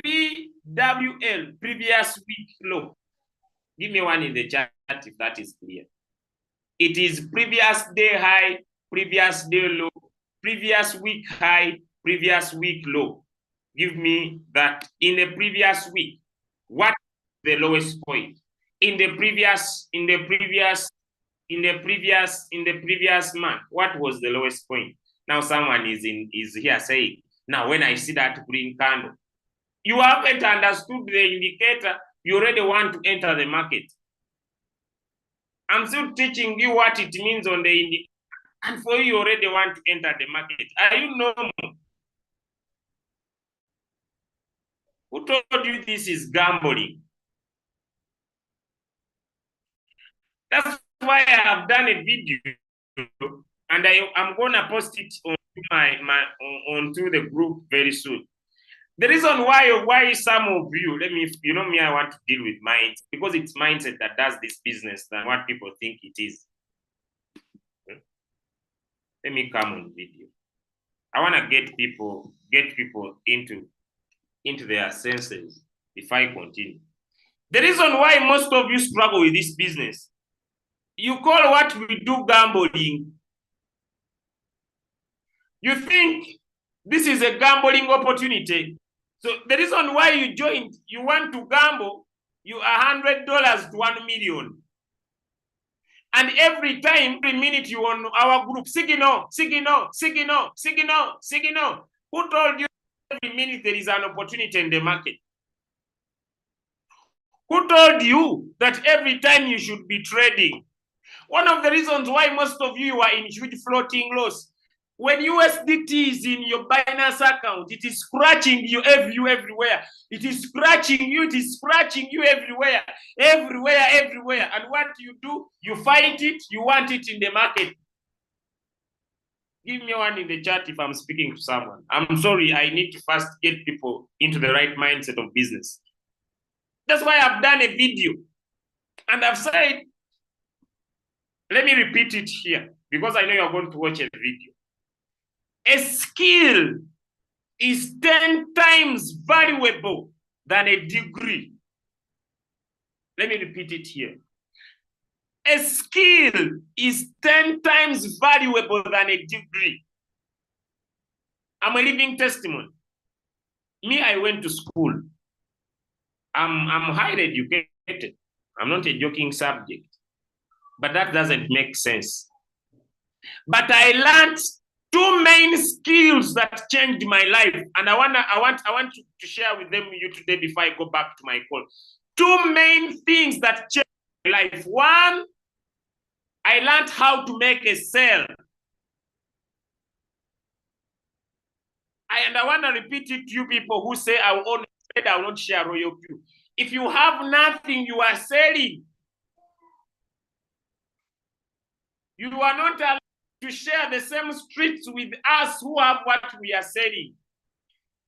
PWL, previous week low. Give me one in the chat if that is clear. It is previous day high, previous day low, previous week high, previous week low. Give me that in the previous week. What is the lowest point? In the previous month, what was the lowest point? Now someone is here saying, now when I see that green candle, you haven't understood the indicator, you already want to enter the market. I'm still teaching you what it means on the indicator, and for you already want to enter the market. Are you normal? Who told you this is gambling? That's why I have done a video, and I'm gonna post it on onto the group very soon. The reason why some of you, you know me, I want to deal with minds, because it's mindset that does this business than what people think it is. Let me come on video. I want to get people into their senses if I continue. The reason why most of you struggle with this business, you call what we do gambling. You think this is a gambling opportunity. So the reason why you joined, you want to gamble, you are $100 to 1 million. And every minute you on our group, signal. Who told you every minute there is an opportunity in the market? Who told you that every time you should be trading? One of the reasons why most of you are in huge floating loss, when USDT is in your Binance account, it is scratching you everywhere. It is scratching you everywhere. And what do? You fight it, you want it in the market. Give me one in the chat if I'm speaking to someone. I'm sorry, I need to first get people into the right mindset of business. That's why I've done a video. And I've said, let me repeat it here, because I know you're going to watch a video. A skill is 10 times valuable than a degree. Let me repeat it here. A skill is 10 times valuable than a degree. I'm a living testimony. Me, I went to school. I'm highly educated. I'm not a joking subject. But that doesn't make sense. But I learned 2 main skills that changed my life, and I want to share with you today before I go back to my call. 2 main things that changed my life. One, I learned how to make a sale. And I want to repeat it to you people who say I will not share royal view. If you have nothing, you are selling. You are not allowed to share the same streets with us who have what we are selling.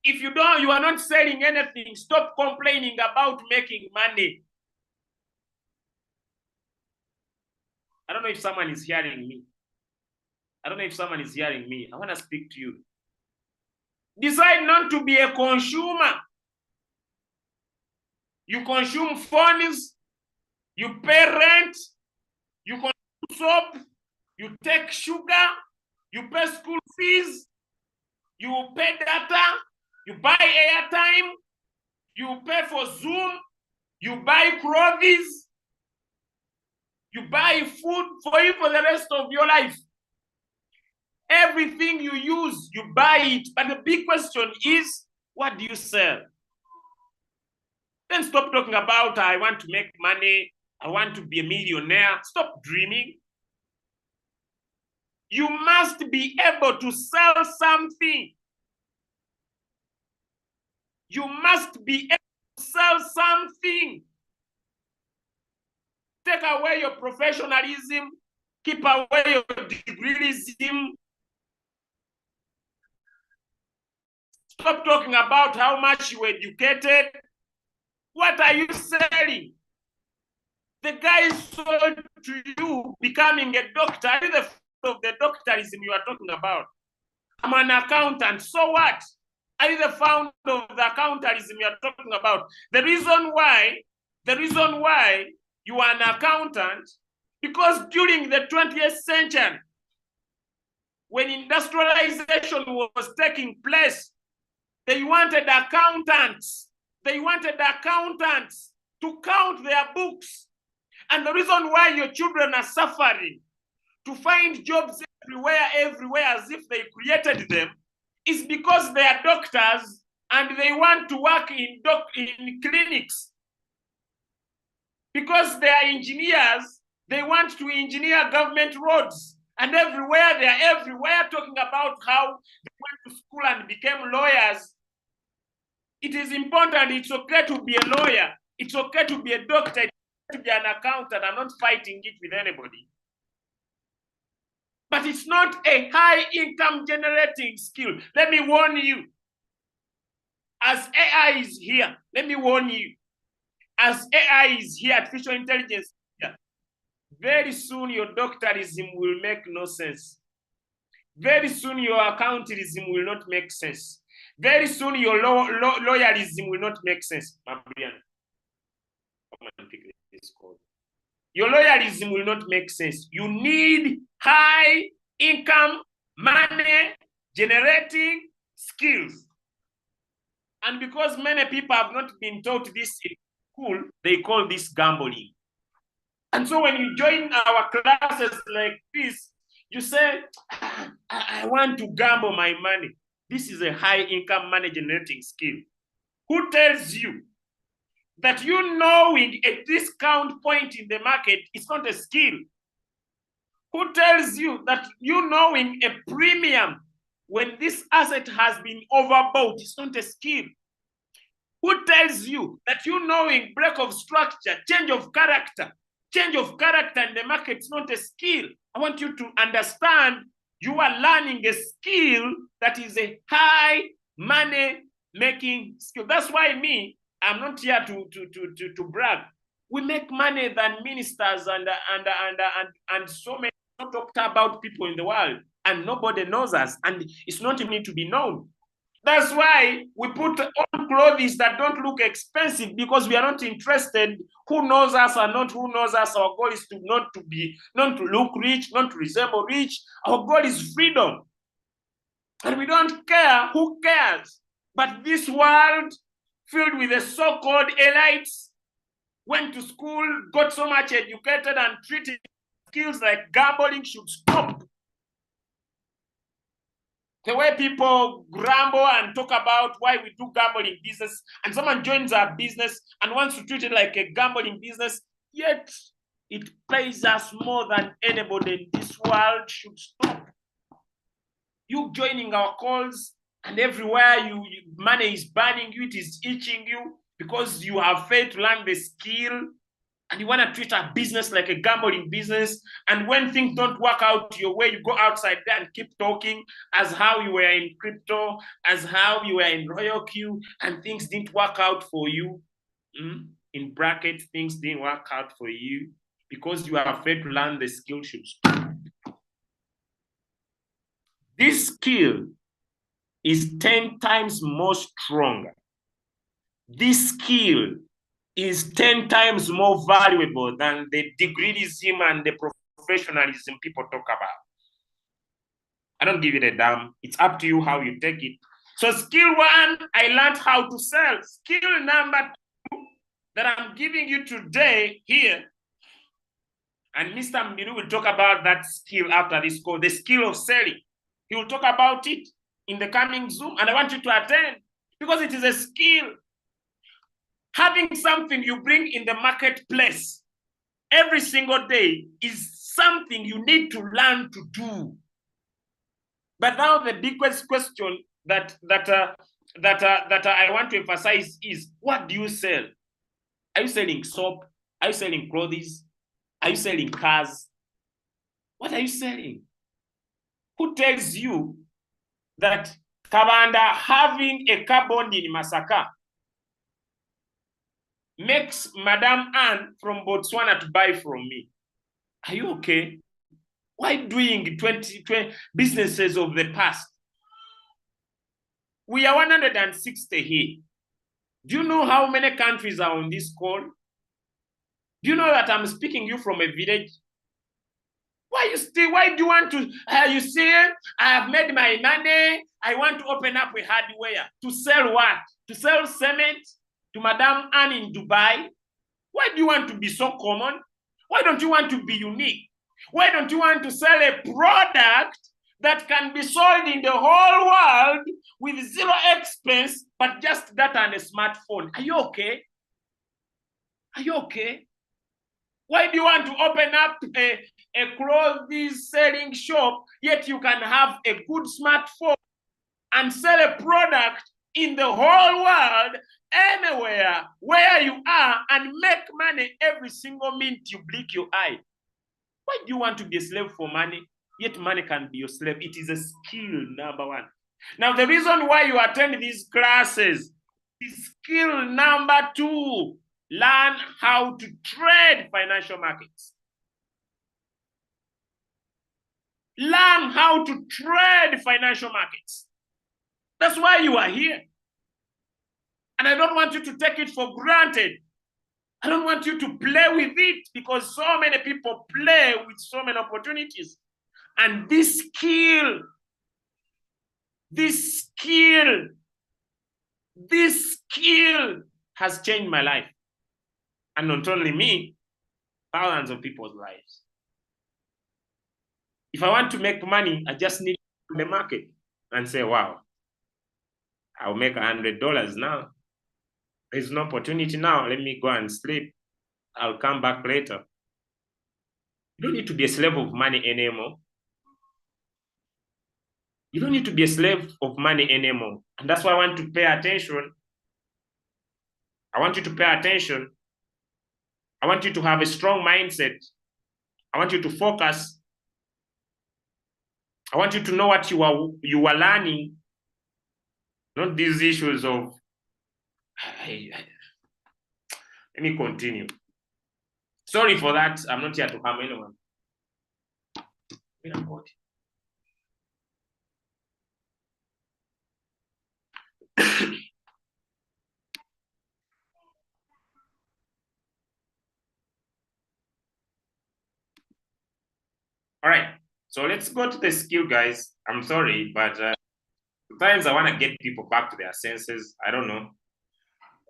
If you are not selling anything, stop complaining about making money. I don't know if someone is hearing me. I want to speak to you. Decide not to be a consumer. You consume phones, you pay rent, you consume soap, you take sugar, you pay school fees, you pay data, you buy airtime, you pay for Zoom, you buy clothes, you buy food for the rest of your life. Everything you use, you buy it. But the big question is, what do you sell? Then stop talking about, I want to make money, I want to be a millionaire. Stop dreaming. You must be able to sell something. You must be able to sell something. Take away your professionalism, keep away your degreeism. Stop talking about how much you educated. What are you selling? The guy sold to you becoming a doctor. Are you the founder of the doctorism you are talking about? I'm an accountant. So what? Are you the founder of the accountantism you are talking about? The reason why you are an accountant, because during the 20th century, when industrialization was taking place, they wanted accountants. They wanted accountants to count their books. And the reason why your children are suffering to find jobs everywhere, as if they created them, is because they are doctors and they want to work in clinics. Because they are engineers, they want to engineer government roads. And everywhere, they are everywhere talking about how they went to school and became lawyers. It is important. It's okay to be a lawyer. It's okay to be a doctor. It's okay to be an accountant. I'm not fighting it with anybody. But it's not a high income generating skill. Let me warn you. As AI is here, let me warn you. As AI is here, artificial intelligence is here, very soon your doctorism will make no sense. Very soon your accountantism will not make sense. Very soon your lawyerism will not make sense. Your lawyerism will not make sense. You need high income, money generating skills. And because many people have not been taught this in school, they call this gambling. And so when you join our classes like this, you say, I want to gamble my money. This is a high income money generating skill. Who tells you that you knowing a discount point in the market is not a skill? Who tells you that you knowing a premium when this asset has been overbought is not a skill? Who tells you that you knowing break of structure, change of character in the market is not a skill? I want you to understand you are learning a skill that is a high money making skill. That's why I'm not here to brag. We make money than ministers and so many talked about people in the world, and nobody knows us, and it's not even to be known. That's why we put on clothes that don't look expensive, because we are not interested who knows us or not who knows us. Our goal is not to look rich, not to resemble rich. Our goal is freedom. And we don't care who cares. But this world filled with the so-called elites, went to school, got so much educated, and treated skills like gambling should stop. The way people grumble and talk about why we do gambling business, and someone joins our business and wants to treat it like a gambling business, yet it pays us more than anybody in this world, should stop. You joining our calls, and everywhere money is burning you, it is itching you because you have failed to learn the skill, and you want to treat our business like a gambling business. And when things don't work out your way, you go outside there and keep talking as how you were in crypto, as how you were in Royal Q, and things didn't work out for you. In brackets, things didn't work out for you because you are afraid to learn the skill should stop. This skill is 10 times more stronger. This skill is 10 times more valuable than the degreeism and the professionalism people talk about. I don't give it a damn. It's up to you how you take it. So skill one, I learned how to sell. Skill number two that I'm giving you today here, and Mr. Mbiru will talk about that skill after this call, the skill of selling. He will talk about it in the coming Zoom, and I want you to attend because it is a skill. Having something you bring in the marketplace every single day is something you need to learn to do. But now the biggest question that I want to emphasize is, what do you sell? Are you selling soap? Are you selling clothes? Are you selling cars? What are you selling? Who tells you that Kabanda having a car bond in Masaka makes Madame Anne from Botswana to buy from me. Are you okay? Why doing 20 businesses of the past? We are 160 here. Do you know how many countries are on this call? Do you know that I'm speaking you from a village? Why do you want to, you see, I have made my money. I want to open up a hardware. To sell what? To sell cement to Madame Anne in Dubai? Why do you want to be so common? Why don't you want to be unique? Why don't you want to sell a product that can be sold in the whole world with zero expense, but just that and a smartphone? Are you okay? Are you okay? Why do you want to open up a clothes selling shop, yet you can have a good smartphone and sell a product in the whole world, anywhere, where you are, and make money every single minute you blink your eye? Why do you want to be a slave for money, yet money can be your slave? It is a skill, number one. Now, the reason why you attend these classes is skill number two. Learn how to trade financial markets. Learn how to trade financial markets. That's why you are here. And I don't want you to take it for granted. I don't want you to play with it, because so many people play with so many opportunities. And this skill has changed my life. And not only me, thousands of people's lives. If I want to make money, I just need to go to the market and say, wow, I'll make $100 now. There's no opportunity now. Let me go and sleep. I'll come back later. You don't need to be a slave of money anymore. You don't need to be a slave of money anymore. And that's why I want to pay attention. I want you to pay attention. I want you to have a strong mindset. I want you to focus. I want you to know what you are learning, not these issues of, let me continue. Sorry for that. I'm not here to harm anyone. All right, so let's go to the skill, guys. I'm sorry, but sometimes I want to get people back to their senses. I don't know.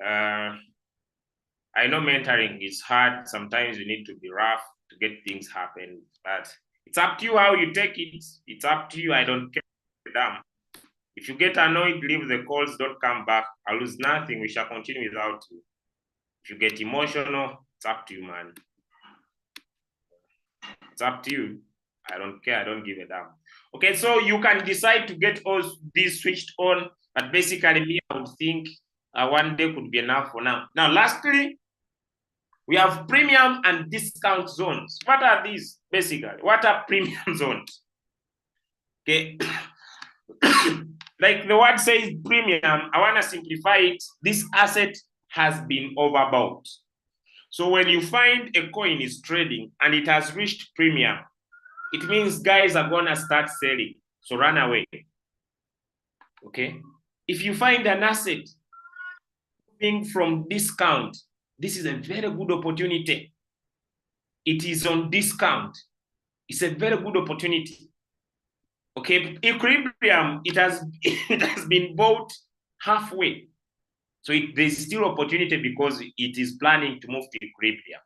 I know mentoring is hard. Sometimes you need to be rough to get things happen, but it's up to you how you take it. It's up to you. I don't care. Damn. If you get annoyed, leave the calls, don't come back. I lose nothing. We shall continue without you. If you get emotional, it's up to you, man. It's up to you. I don't care. I don't give a damn. Okay, so you can decide to get all these switched on, but basically me, I would think one day could be enough for now. Now, lastly, we have premium and discount zones. What are these, basically? What are premium zones? Okay. Like the word says premium, I want to simplify it. This asset has been overbought. So when you find a coin is trading and it has reached premium, it means guys are going to start selling. So run away. Okay. If you find an asset moving from discount, this is a very good opportunity. It is on discount. It's a very good opportunity. Okay. Equilibrium, it has been bought halfway. So there's still opportunity because it is planning to move to equilibrium.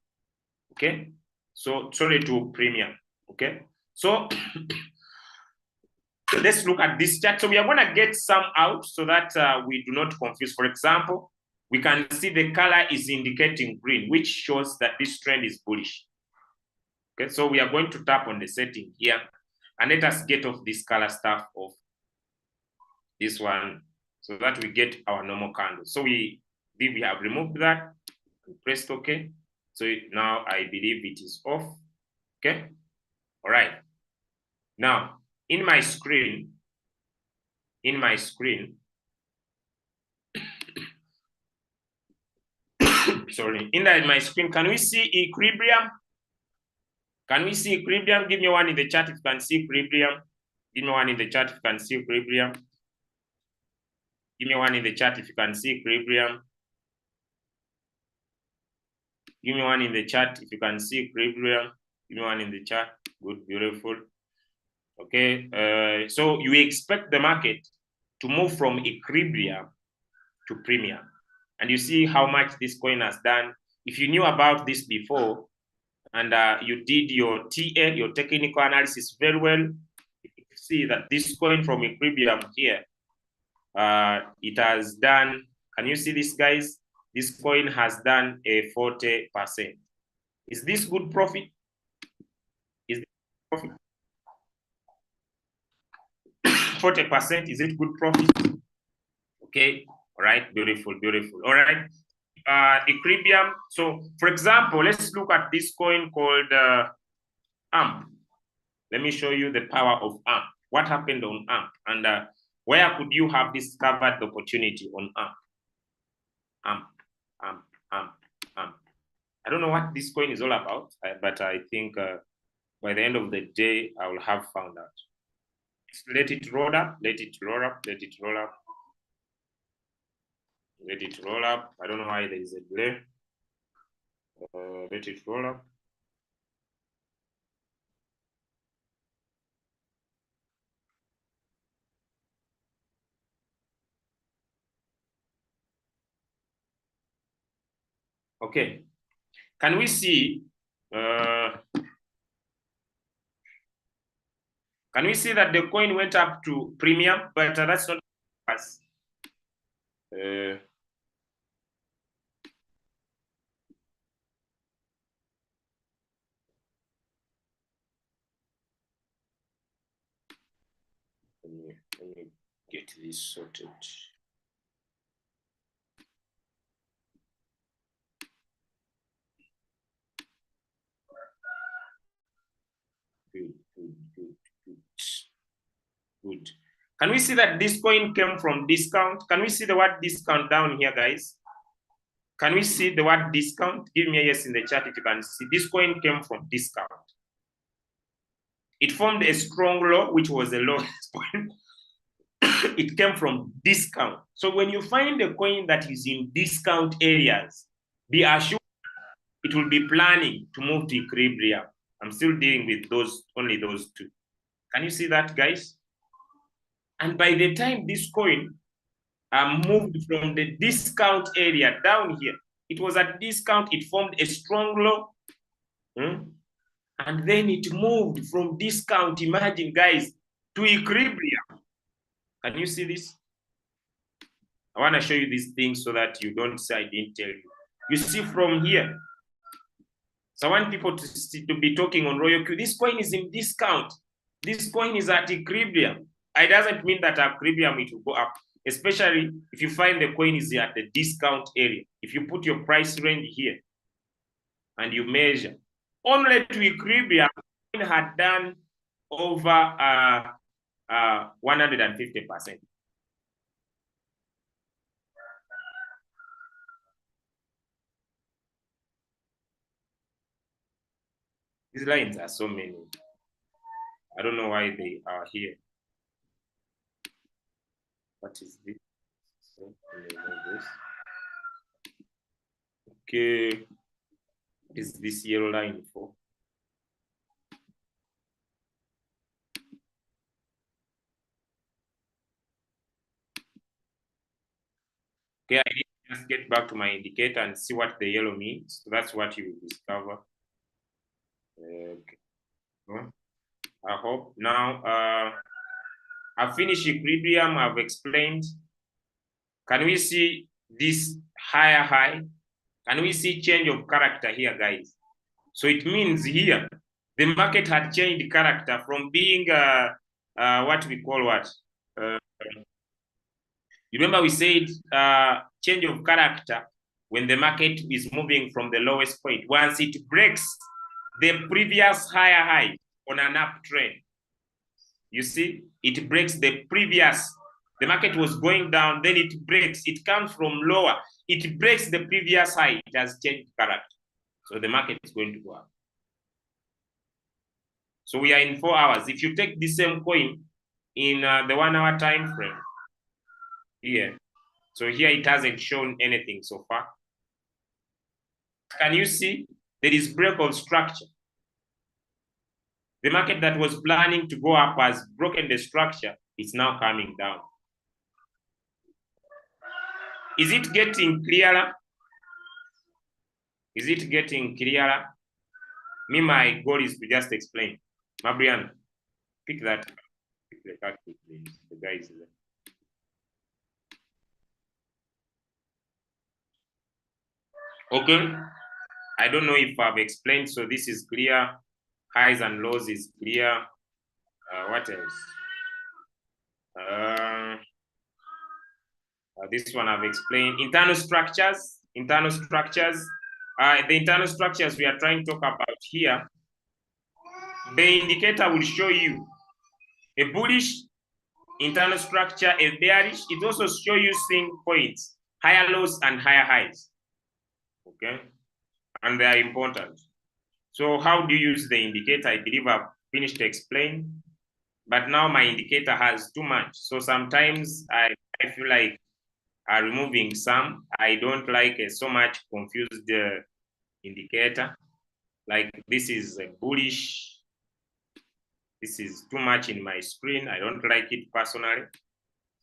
Okay. So sorry to premium. Okay. So let's look at this chart. So we are going to get some out so that we do not confuse. For example, we can see the color is indicating green, which shows that this trend is bullish. Okay, so we are going to tap on the setting here and let us get off this color stuff off this one so that we get our normal candle. So we have removed that and pressed OK. So now I believe it is off. Okay. All right. Now, in my screen, sorry, in my screen, can we see equilibrium? Can we see equilibrium? Give me one in the chat if you can see equilibrium. Give me one in the chat if you can see equilibrium. Give me one in the chat if you can see equilibrium. Give me one in the chat if you can see equilibrium. Give me one in the chat. Good, beautiful. Okay, so you expect the market to move from equilibrium to premium. And you see how much this coin has done. If you knew about this before and you did your TA, your technical analysis very well, you see that this coin from equilibrium here, it has done, can you see this, guys? This coin has done a 40%. Is this good profit? Is this profit? 40%, is it good profit? Okay, all right, beautiful, beautiful. All right, equilibrium. So, for example, let's look at this coin called AMP. Let me show you the power of AMP. What happened on AMP? And where could you have discovered the opportunity on AMP? AMP. I don't know what this coin is all about, but I think by the end of the day, I will have found out. Let it roll up, let it roll up, let it roll up. Let it roll up. I don't know why there is a delay. Let it roll up. Okay. Can we see? Can we see that the coin went up to premium? But that's not us. Let me get this sorted. Good. Can we see that this coin came from discount? Can we see the word discount down here, guys? Can we see the word discount? Give me a yes in the chat if you can see. This coin came from discount. It formed a strong low, which was the lowest point. It came from discount. So when you find a coin that is in discount areas, be assured it will be planning to move to equilibrium. I'm still dealing with only those two. Can you see that, guys? And by the time this coin moved from the discount area down here, it was at discount, it formed a strong low. And then it moved from discount, imagine, guys, to equilibrium. Can you see this? I want to show you these things so that you don't say I didn't tell you. You see from here. So I want people to be talking on Royal Q. This coin is in discount. This coin is at equilibrium. It doesn't mean that at equilibrium it will go up, especially if you find the coin is at the discount area. If you put your price range here and you measure, only to equilibrium, it had done over 150%. These lines are so many. I don't know why they are here. What is this? Okay. What is this yellow line for? Okay, I need to just get back to my indicator and see what the yellow means. So that's what you will discover. Okay. I hope now I've finished equilibrium, I've explained. Can we see this higher high? Can we see change of character here, guys? So it means here, the market had changed character from being what we call what? You remember we said change of character when the market is moving from the lowest point. Once it breaks the previous higher high on an uptrend, you see, it breaks the previous, the market was going down, then it breaks, it comes from lower. it breaks the previous high, it has changed character. So the market is going to go up. So we are in 4 hours. If you take the same coin in the 1 hour time frame here, so here it hasn't shown anything so far. Can you see there is break of structure? The market that was planning to go up has broken the structure. It's now coming down. Is it getting clearer? Is it getting clearer? My goal is to just explain. Mabrian, pick that. Pick the card, please. The guy is there. Okay. I don't know if I've explained. So this is clear. Highs and lows is clear. What else? This one I've explained. Internal structures. Internal structures. The internal structures we are trying to talk about here. The indicator will show you a bullish internal structure, a bearish. It also shows you swing points, higher lows and higher highs. Okay, and they are important. So how do you use the indicator? I believe I've finished to explain, but now my indicator has too much. So sometimes I feel like removing some. I don't like so much confused indicator. Like this is a bullish. This is too much in my screen. I don't like it personally.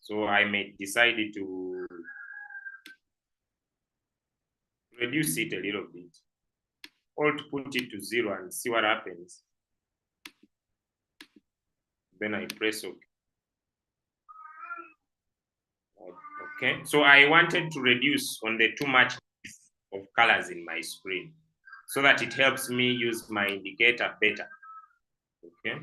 So I may decide to reduce it a little bit, or to put it to 0 and see what happens. Then I press OK. Okay, so I wanted to reduce on the too much of colors in my screen so that it helps me use my indicator better. Okay,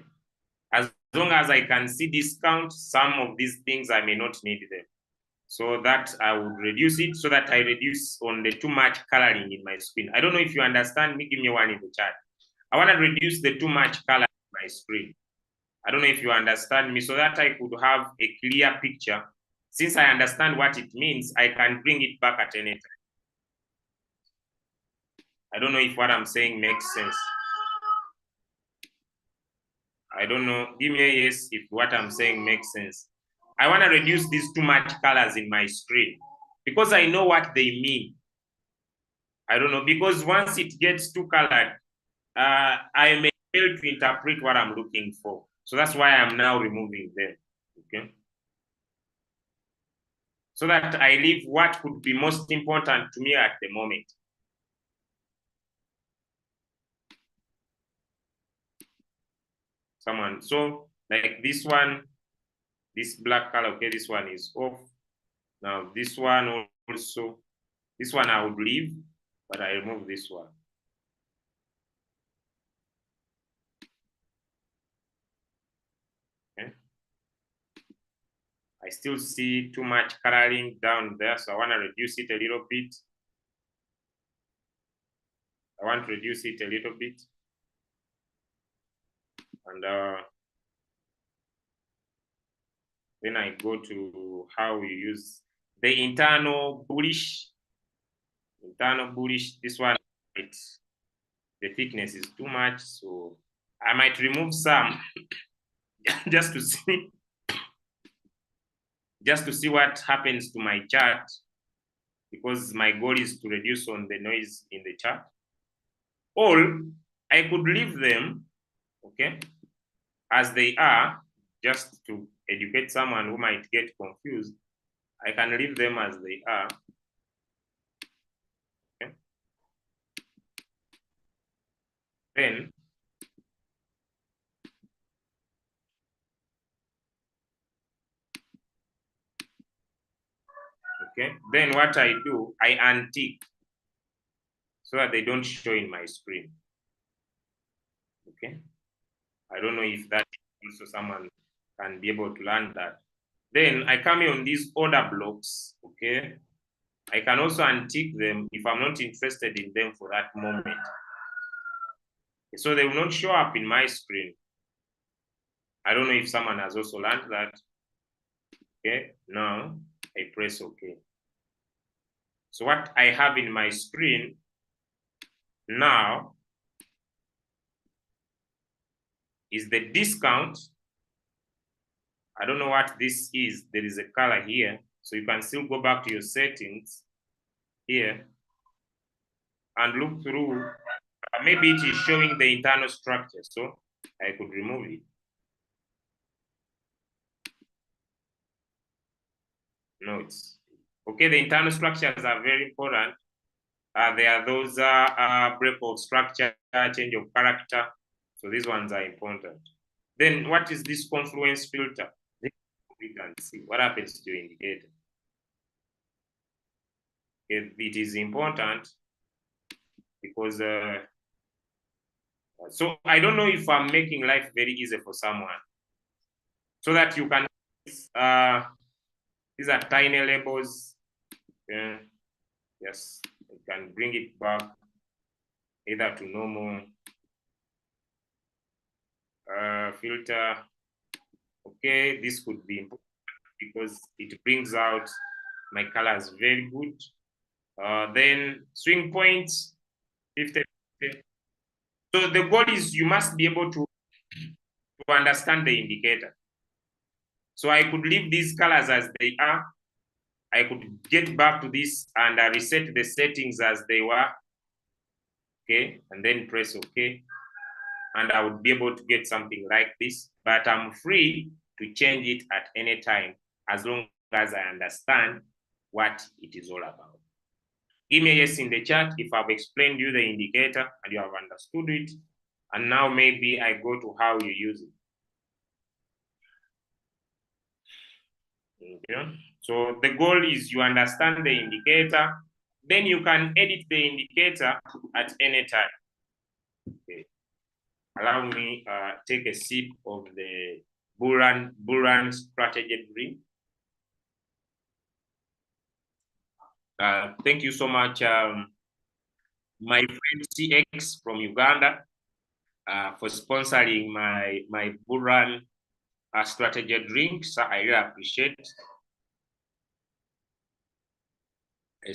as long as I can see discount, some of these things I may not need them. So that I would reduce it so that I reduce on the too much coloring in my screen. I don't know if you understand me, give me one in the chat. I want to reduce the too much color in my screen. I don't know if you understand me, so that I could have a clear picture. Since I understand what it means, I can bring it back at any time. I don't know if what I'm saying makes sense. I don't know. Give me a yes if what I'm saying makes sense. I want to reduce these too much colors in my screen because I know what they mean. I don't know, because once it gets too colored, I may fail to interpret what I'm looking for. So that's why I'm now removing them. Okay. So that I leave what could be most important to me at the moment. Someone, so like this one, this black color, okay, this one is off. Now this one also, this one I would leave, but I remove this one. Okay. I still see too much coloring down there, so I want to reduce it a little bit. I want to reduce it a little bit. And then I go to how we use the internal bullish. Internal bullish, this one, the thickness is too much, so I might remove some just to see what happens to my chart, because my goal is to reduce on the noise in the chart. Or I could leave them, okay, as they are, just to educate someone who might get confused. I can leave them as they are. Okay. Then okay, then what I do, I untick so that they don't show in my screen. Okay, I don't know if that also someone can be able to learn that. Then I come here on these order blocks. Okay, I can also untick them if I'm not interested in them for that moment. So they will not show up in my screen. I don't know if someone has also learned that. Okay, now I press OK. So what I have in my screen now is the discount. I don't know what this is. There is a color here. So you can still go back to your settings here and look through. Maybe it is showing the internal structure. So I could remove it. No, it's okay. The internal structures are very important. There are those break of structure, change of character. So these ones are important. Then what is this confluence filter? We can see what happens to your indicator. It is important because so I don't know if I'm making life very easy for someone so that you can these are tiny labels. Yes, you can bring it back either to normal filter. Okay, this could be important because it brings out my colors very good. Then swing points, 50. So the goal is you must be able to understand the indicator. So I could leave these colors as they are. I could get back to this and reset the settings as they were. Okay, and then press OK. And I would be able to get something like this, but I'm free to change it at any time as long as I understand what it is all about. Give me a yes in the chat if I've explained you the indicator and you have understood it. And now maybe I go to how you use it. Okay. So the goal is you understand the indicator, then you can edit the indicator at any time. Okay. Allow me take a sip of the Buran strategy drink. Thank you so much, my friend CX from Uganda, for sponsoring my Buran strategy drink. So I really appreciate.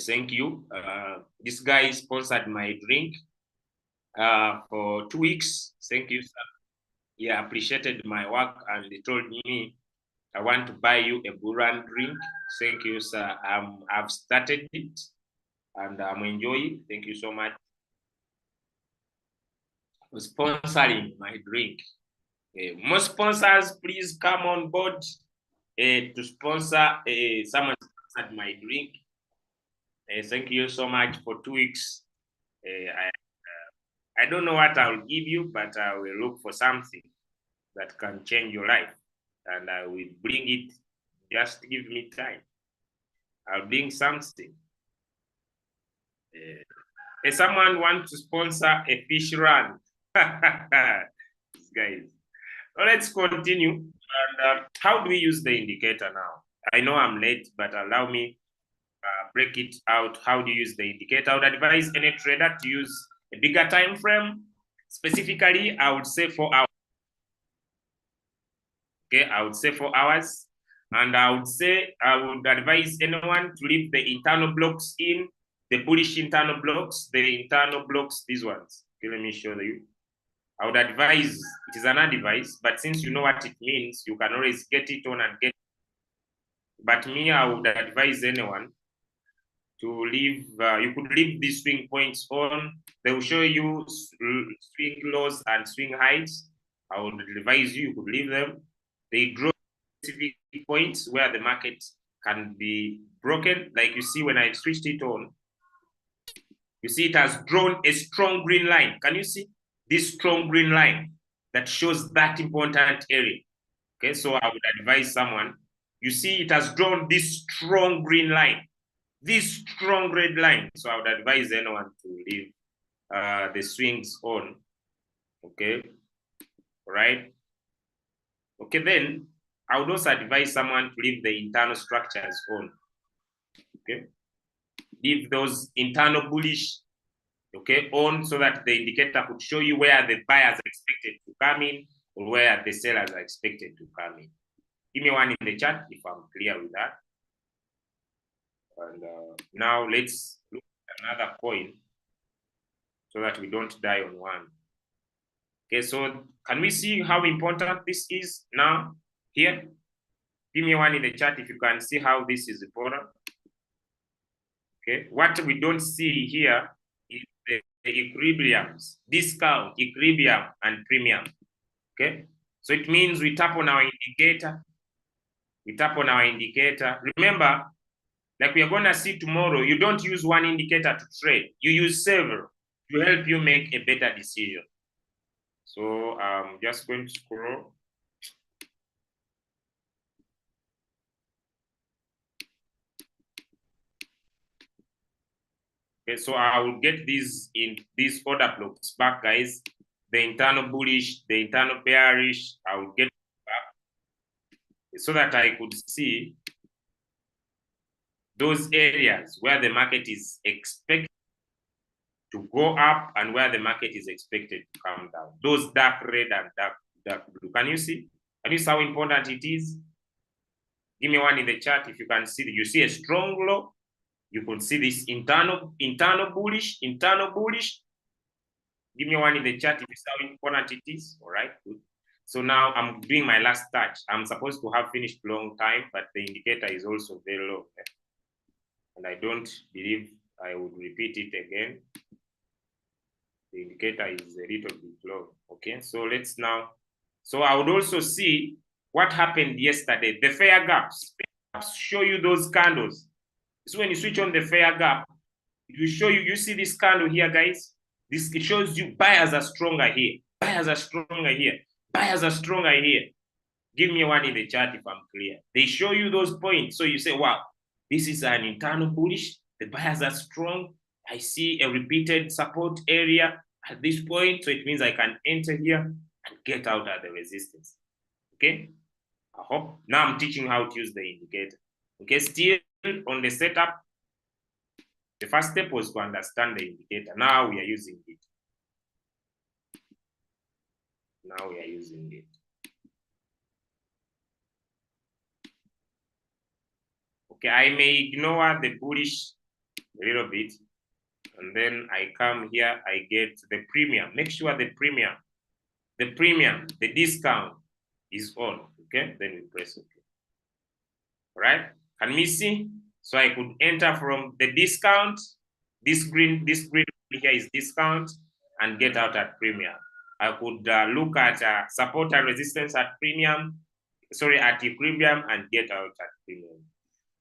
Thank you. This guy sponsored my drink for 2 weeks. Thank you, sir. He appreciated my work and he told me, I want to buy you a Buran drink. Thank you, sir. I've started it and I'm enjoying. Thank you so much for sponsoring my drink. More sponsors, please come on board to sponsor. Someone sponsored my drink. Thank you so much for 2 weeks. I don't know what I'll give you, but I will look for something that can change your life. And I will bring it. Just give me time. I'll bring something. If someone wants to sponsor a fish run, guys. Well, let's continue. And how do we use the indicator now? I know I'm late, but allow me break it out. How do you use the indicator? I would advise any trader to use a bigger time frame. Specifically, I would say 4 hours. Okay, I would say 4 hours. And I would advise anyone to leave the internal blocks in, the bullish internal blocks, these ones. Okay, let me show you. I would advise, it is an advice, but since you know what it means, you can always get it on and get it. But me, I would advise anyone to leave, you could leave these swing points on. They will show you swing lows and swing highs. I would advise you could leave them. They draw specific points where the market can be broken. Like you see when I switched it on, you see it has drawn a strong green line. Can you see this strong green line that shows that important area? Okay, so I would advise someone, you see it has drawn this strong green line, this strong red line. So I would advise anyone to leave the swings on. Okay, all right. Okay, then I would also advise someone to leave the internal structures on. Okay, leave those internal bullish, okay, on, so that the indicator could show you where the buyers are expected to come in or where the sellers are expected to come in. Give me one in the chat if I'm clear with that. And now let's look at another coin so that we don't die on one. Okay, so can we see how important this is now here? Give me one in the chat if you can see how this is important. Okay, what we don't see here is the equilibriums, discount, equilibrium, and premium. Okay, so it means we tap on our indicator. We tap on our indicator. Remember, like we are going to see tomorrow, you don't use one indicator to trade. You use several to help you make a better decision. So I'm just going to scroll. Okay, so I will get these in these order blocks back, guys. The internal bullish, the internal bearish, I will get back so that I could see those areas where the market is expected to go up and where the market is expected to come down. Those dark red and dark blue. Can you see? Can you see how important it is? Give me one in the chat if you can see. You see a strong low. You can see this internal bullish. Give me one in the chat if you see how important it is. All right, good. So now I'm doing my last touch. I'm supposed to have finished long time, but the indicator is also very low. Okay? And I don't believe I would repeat it again. The indicator is a little bit low. Okay, so let's now. So I would also see what happened yesterday. The fair gaps show you those candles. So when you switch on the fair gap, it will show you. You see this candle here, guys. It shows you buyers are stronger here. Buyers are stronger here. Buyers are stronger here. Give me one in the chat if I'm clear. They show you those points. So you say, wow, this is an internal bullish. The buyers are strong. I see a repeated support area at this point. So it means I can enter here and get out at the resistance. Okay. I hope now I'm teaching how to use the indicator. Okay. Still on the setup. The first step was to understand the indicator. Now we are using it. Now we are using it. Okay, I may ignore the bullish a little bit. And then I come here, I get the premium. Make sure the premium, the discount is on. Okay, then we press OK. All right, can we see? So I could enter from the discount. This green here is discount and get out at premium. I could look at support and resistance at premium, at equilibrium and get out at premium.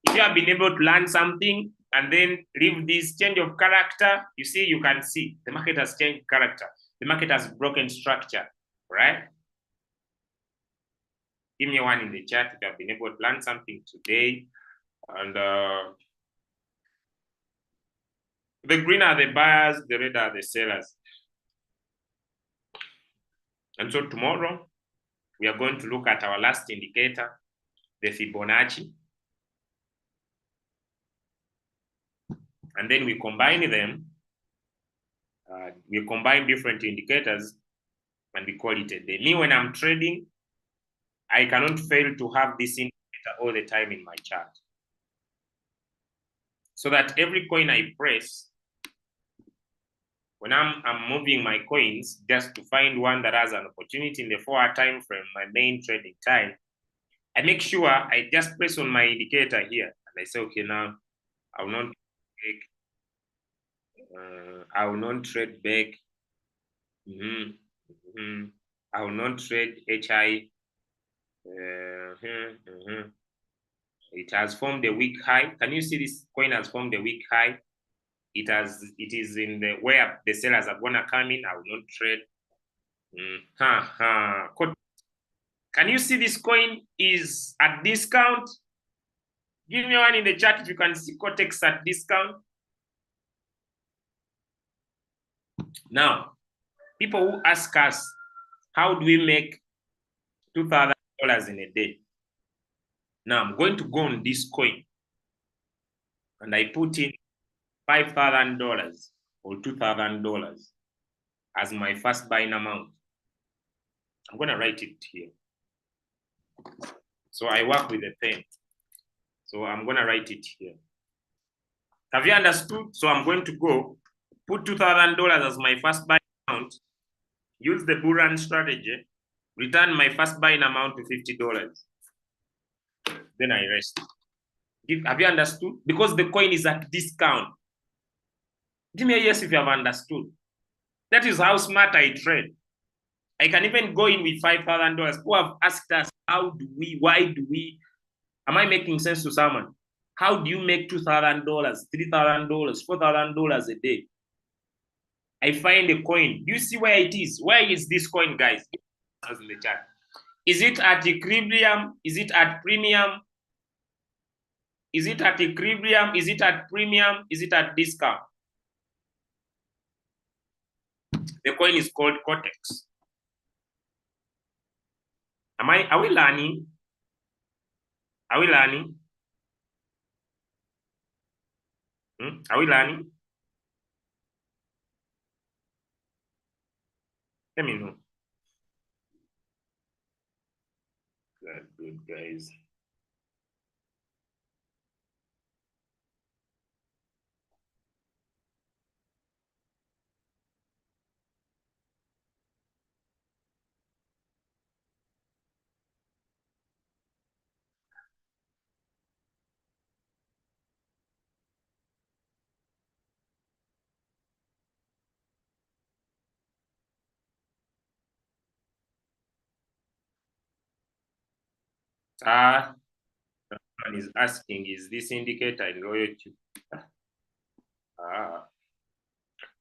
If you have been able to learn something and then leave this change of character, you see, you can see the market has changed character. The market has broken structure, right? Give me one in the chat if you have been able to learn something today. And the green are the buyers, the red are the sellers. And so tomorrow, we are going to look at our last indicator, the Fibonacci. And then we combine them. We combine different indicators and we call it a day. Me, when I'm trading, I cannot fail to have this indicator all the time in my chart. So that every coin I press, when I'm moving my coins, just to find one that has an opportunity in the 4-hour time frame, my main trading time, I make sure I just press on my indicator here. And I say, okay, now I will not I will not trade back. I will not trade HI. It has formed a weak high. Can you see this coin has formed a weak high? It is in the where the sellers are gonna come in. I will not trade. Can you see this coin is at discount? Give me one in the chat if you can see Cortex at discount. Now, people who ask us, how do we make $2,000 in a day? Now, I'm going to go on this coin and I put in $5,000 or $2,000 as my first buying amount. I'm going to write it here. So I work with a pen. So I'm going to write it here. Have you understood? So I'm going to go put $2,000 as my first buy amount, use the bull run strategy, return my first buying amount to $50. Then I rest. Have you understood? Because the coin is at discount. Give me a yes if you have understood. That is how smart I trade. I can even go in with $5,000. Who have asked us, why do we, am I making sense to someone? How do you make $2,000, $3,000, $4,000 a day? I find a coin. Do you see where it is? Where is this coin, guys? As in the chat. Is it at equilibrium? Is it at premium? Is it at equilibrium? Is it at premium? Is it at discount? The coin is called Cortex. Are we learning? Are we learning? Are we learning? Let me know. Good, guys. Someone is asking, is this indicator in loyalty?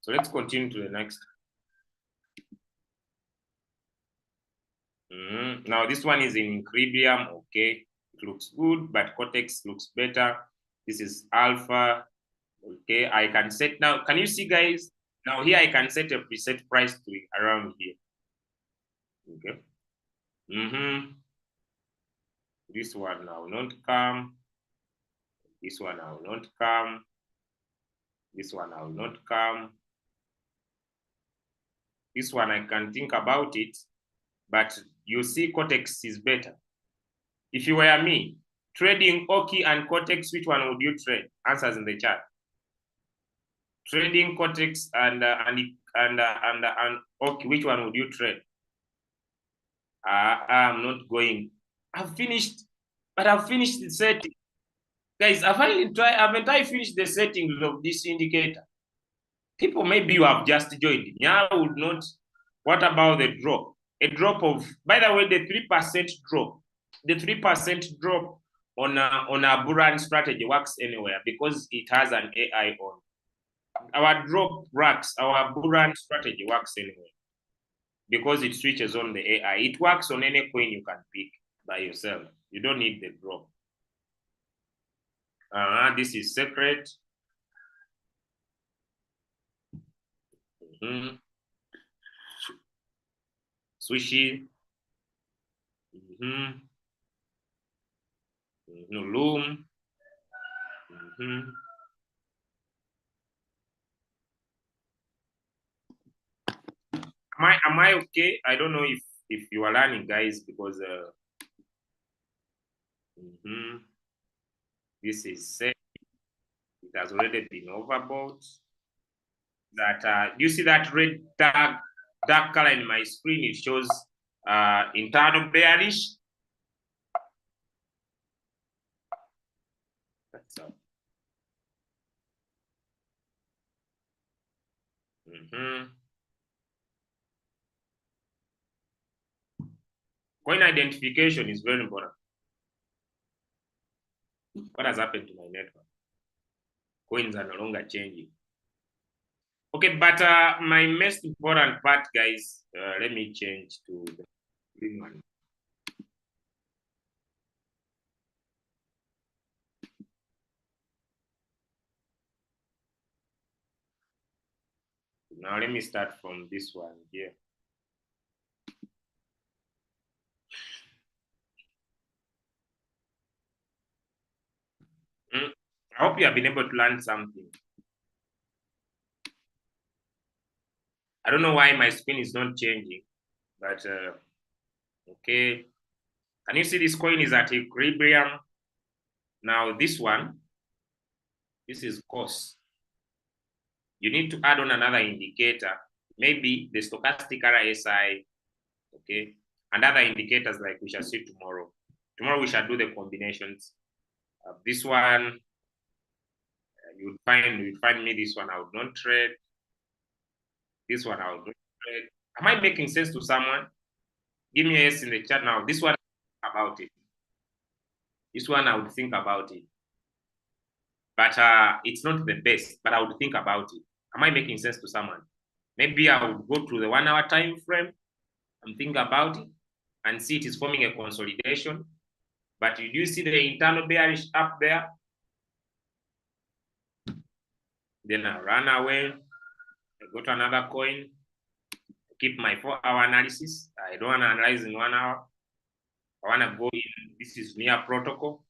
So let's continue to the next. Now this one is in equilibrium. Okay, it looks good, but Cortex looks better. This is alpha. Okay, I can set now. Can you see, guys? Now here I can set a preset price to around here. Okay. This one now will not come. This one now will not come. This one now will not come. This one I can think about it, but you see Cortex is better. If you were me, trading Oki and Cortex, which one would you trade? Answers in the chat. Trading Cortex and Oki, which one would you trade? I'm not going. I've finished, but I've finished the setting. Guys, haven't I finished the settings of this indicator? People, maybe you have just joined. Yeah, I would not. What about the drop? A drop of, by the way, the 3% drop. The 3% drop on a bull run strategy works anywhere because it has an AI on. Our drop works, our bull run strategy works anywhere because it switches on the AI. It works on any coin you can pick by yourself. You don't need the drop. This is secret. Sushi. Loom. Am I okay? I don't know if you are learning, guys, because this is set. It has already been overbought. That you see that red dark color in my screen? It shows internal bearish. That's up. Coin identification is very important. What has happened to my network? Coins are no longer changing. Okay, but my most important part, guys, let me change to the green one. Now let me start from this one here. I hope you have been able to learn something. I don't know why my screen is not changing, but okay. Can you see this coin is at equilibrium? Now this one, This is cost. You need to add on another indicator, maybe the stochastic RSI, okay, and other indicators like we shall see tomorrow. Tomorrow we shall do the combinations. This one, you would find me this one I would not trade. This one I would not trade. Am I making sense to someone? Give me a yes in the chat now. This one about it. This one I would think about it. But it's not the best, but I would think about it. Am I making sense to someone? Maybe I would go to the 1 hour time frame and think about it and see it is forming a consolidation. But you do see the internal bearish up there? Then I run away. I go to another coin. Keep my 4-hour analysis. I don't want to analyze in 1 hour. I want to go in. This is near protocol.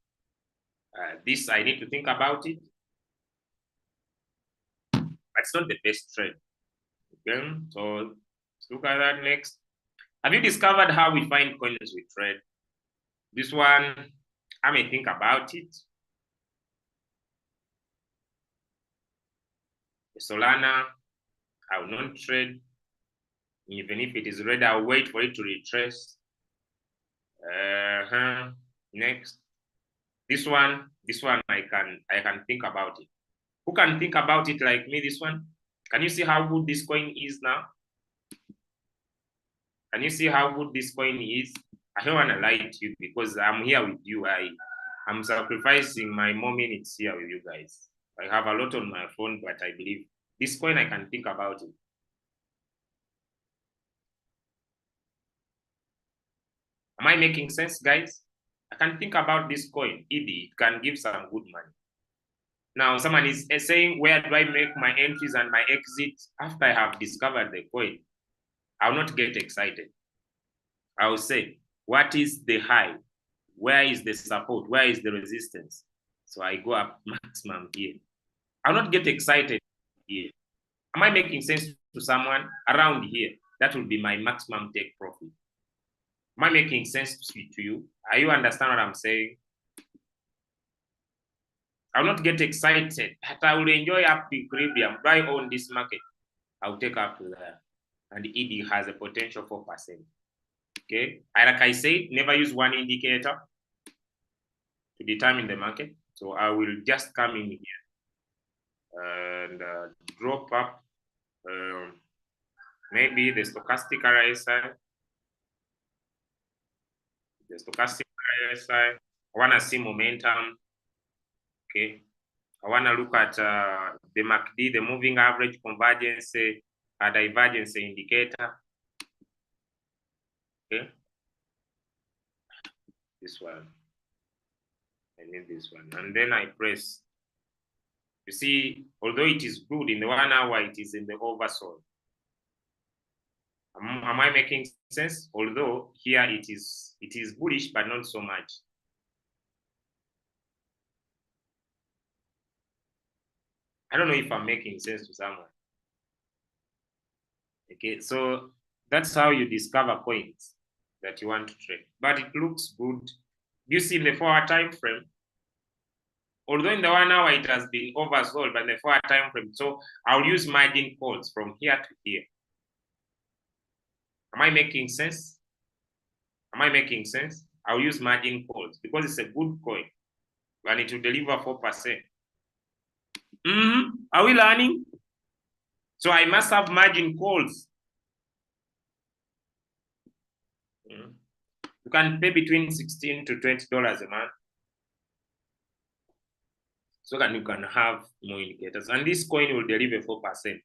This I need to think about it. That's not the best trade. Okay, so let's look at that next. Have you discovered how we find coins we trade? This one, I may think about it. The Solana, I will not trade. Even if it is red, I'll wait for it to retrace. Next. This one I can think about it. Who can think about it like me, this one? Can you see how good this coin is now? Can you see how good this coin is? I don't want to lie to you because I'm here with you. I'm sacrificing my more minutes here with you guys. I have a lot on my phone, but I believe this coin, I can think about it. Am I making sense, guys? I can think about this coin, ED. It can give some good money. Now, someone is saying, where do I make my entries and my exits after I have discovered the coin? I'll not get excited. I will say, what is the high? Where is the support? Where is the resistance? So I go up maximum here. I'll not get excited here. Am I making sense to someone around here? That will be my maximum take profit. Am I making sense to you? Are you understand what I'm saying? I'll not get excited, but I will enjoy up equilibrium. Buy on this market. I'll take up to that. And ED has a potential 4%. Okay. Like I said, never use one indicator to determine the market. So I will just come in here and drop up maybe the stochastic RSI. The stochastic RSI. I want to see momentum. Okay. I want to look at the MACD, the moving average convergence, divergence indicator. Okay. This one. I need this one. And then I press. You see, although it is good in the 1 hour, it is in the oversold. Am I making sense? Although here it is bullish, but not so much. I don't know if I'm making sense to someone. Okay, so that's how you discover coins that you want to trade. But it looks good. You see in the 4-hour time frame, although in the 1 hour it has been oversold, but in the 4-hour time frame, so I'll use margin calls from here to here. Am I making sense? Am I making sense? I'll use margin calls because it's a good coin and it will deliver 4%. Are we learning? So I must have margin calls. You can pay between $16 to $20 a month. So that you can have more indicators. And this coin will deliver 4%.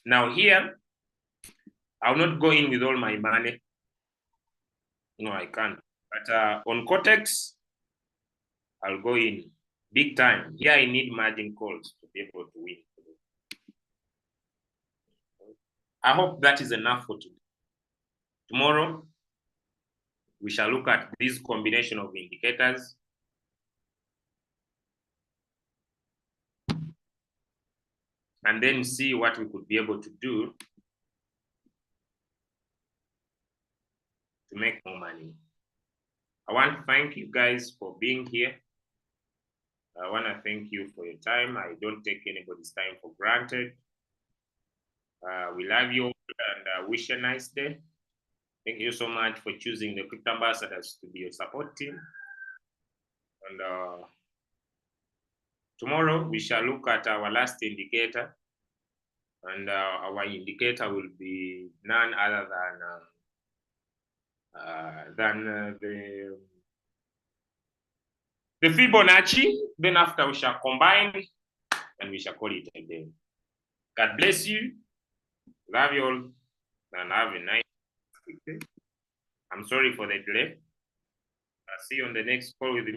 Now here, I'll not go in with all my money. No, I can't. But on Cortex, I'll go in big time. Here I need margin calls to be able to win. I hope that is enough for today. Tomorrow, we shall look at this combination of indicators. And then see what we could be able to do to make more money. I want to thank you guys for being here. I want to thank you for your time. I don't take anybody's time for granted. We love you all and wish you a nice day. Thank you so much for choosing the Crypto Ambassadors to be your support team. And tomorrow we shall look at our last indicator. And our indicator will be none other than the Fibonacci. Then after we shall combine and we shall call it a day. God bless you. Love you all and have a nice day. I'm sorry for the delay. I'll see you on the next call with me.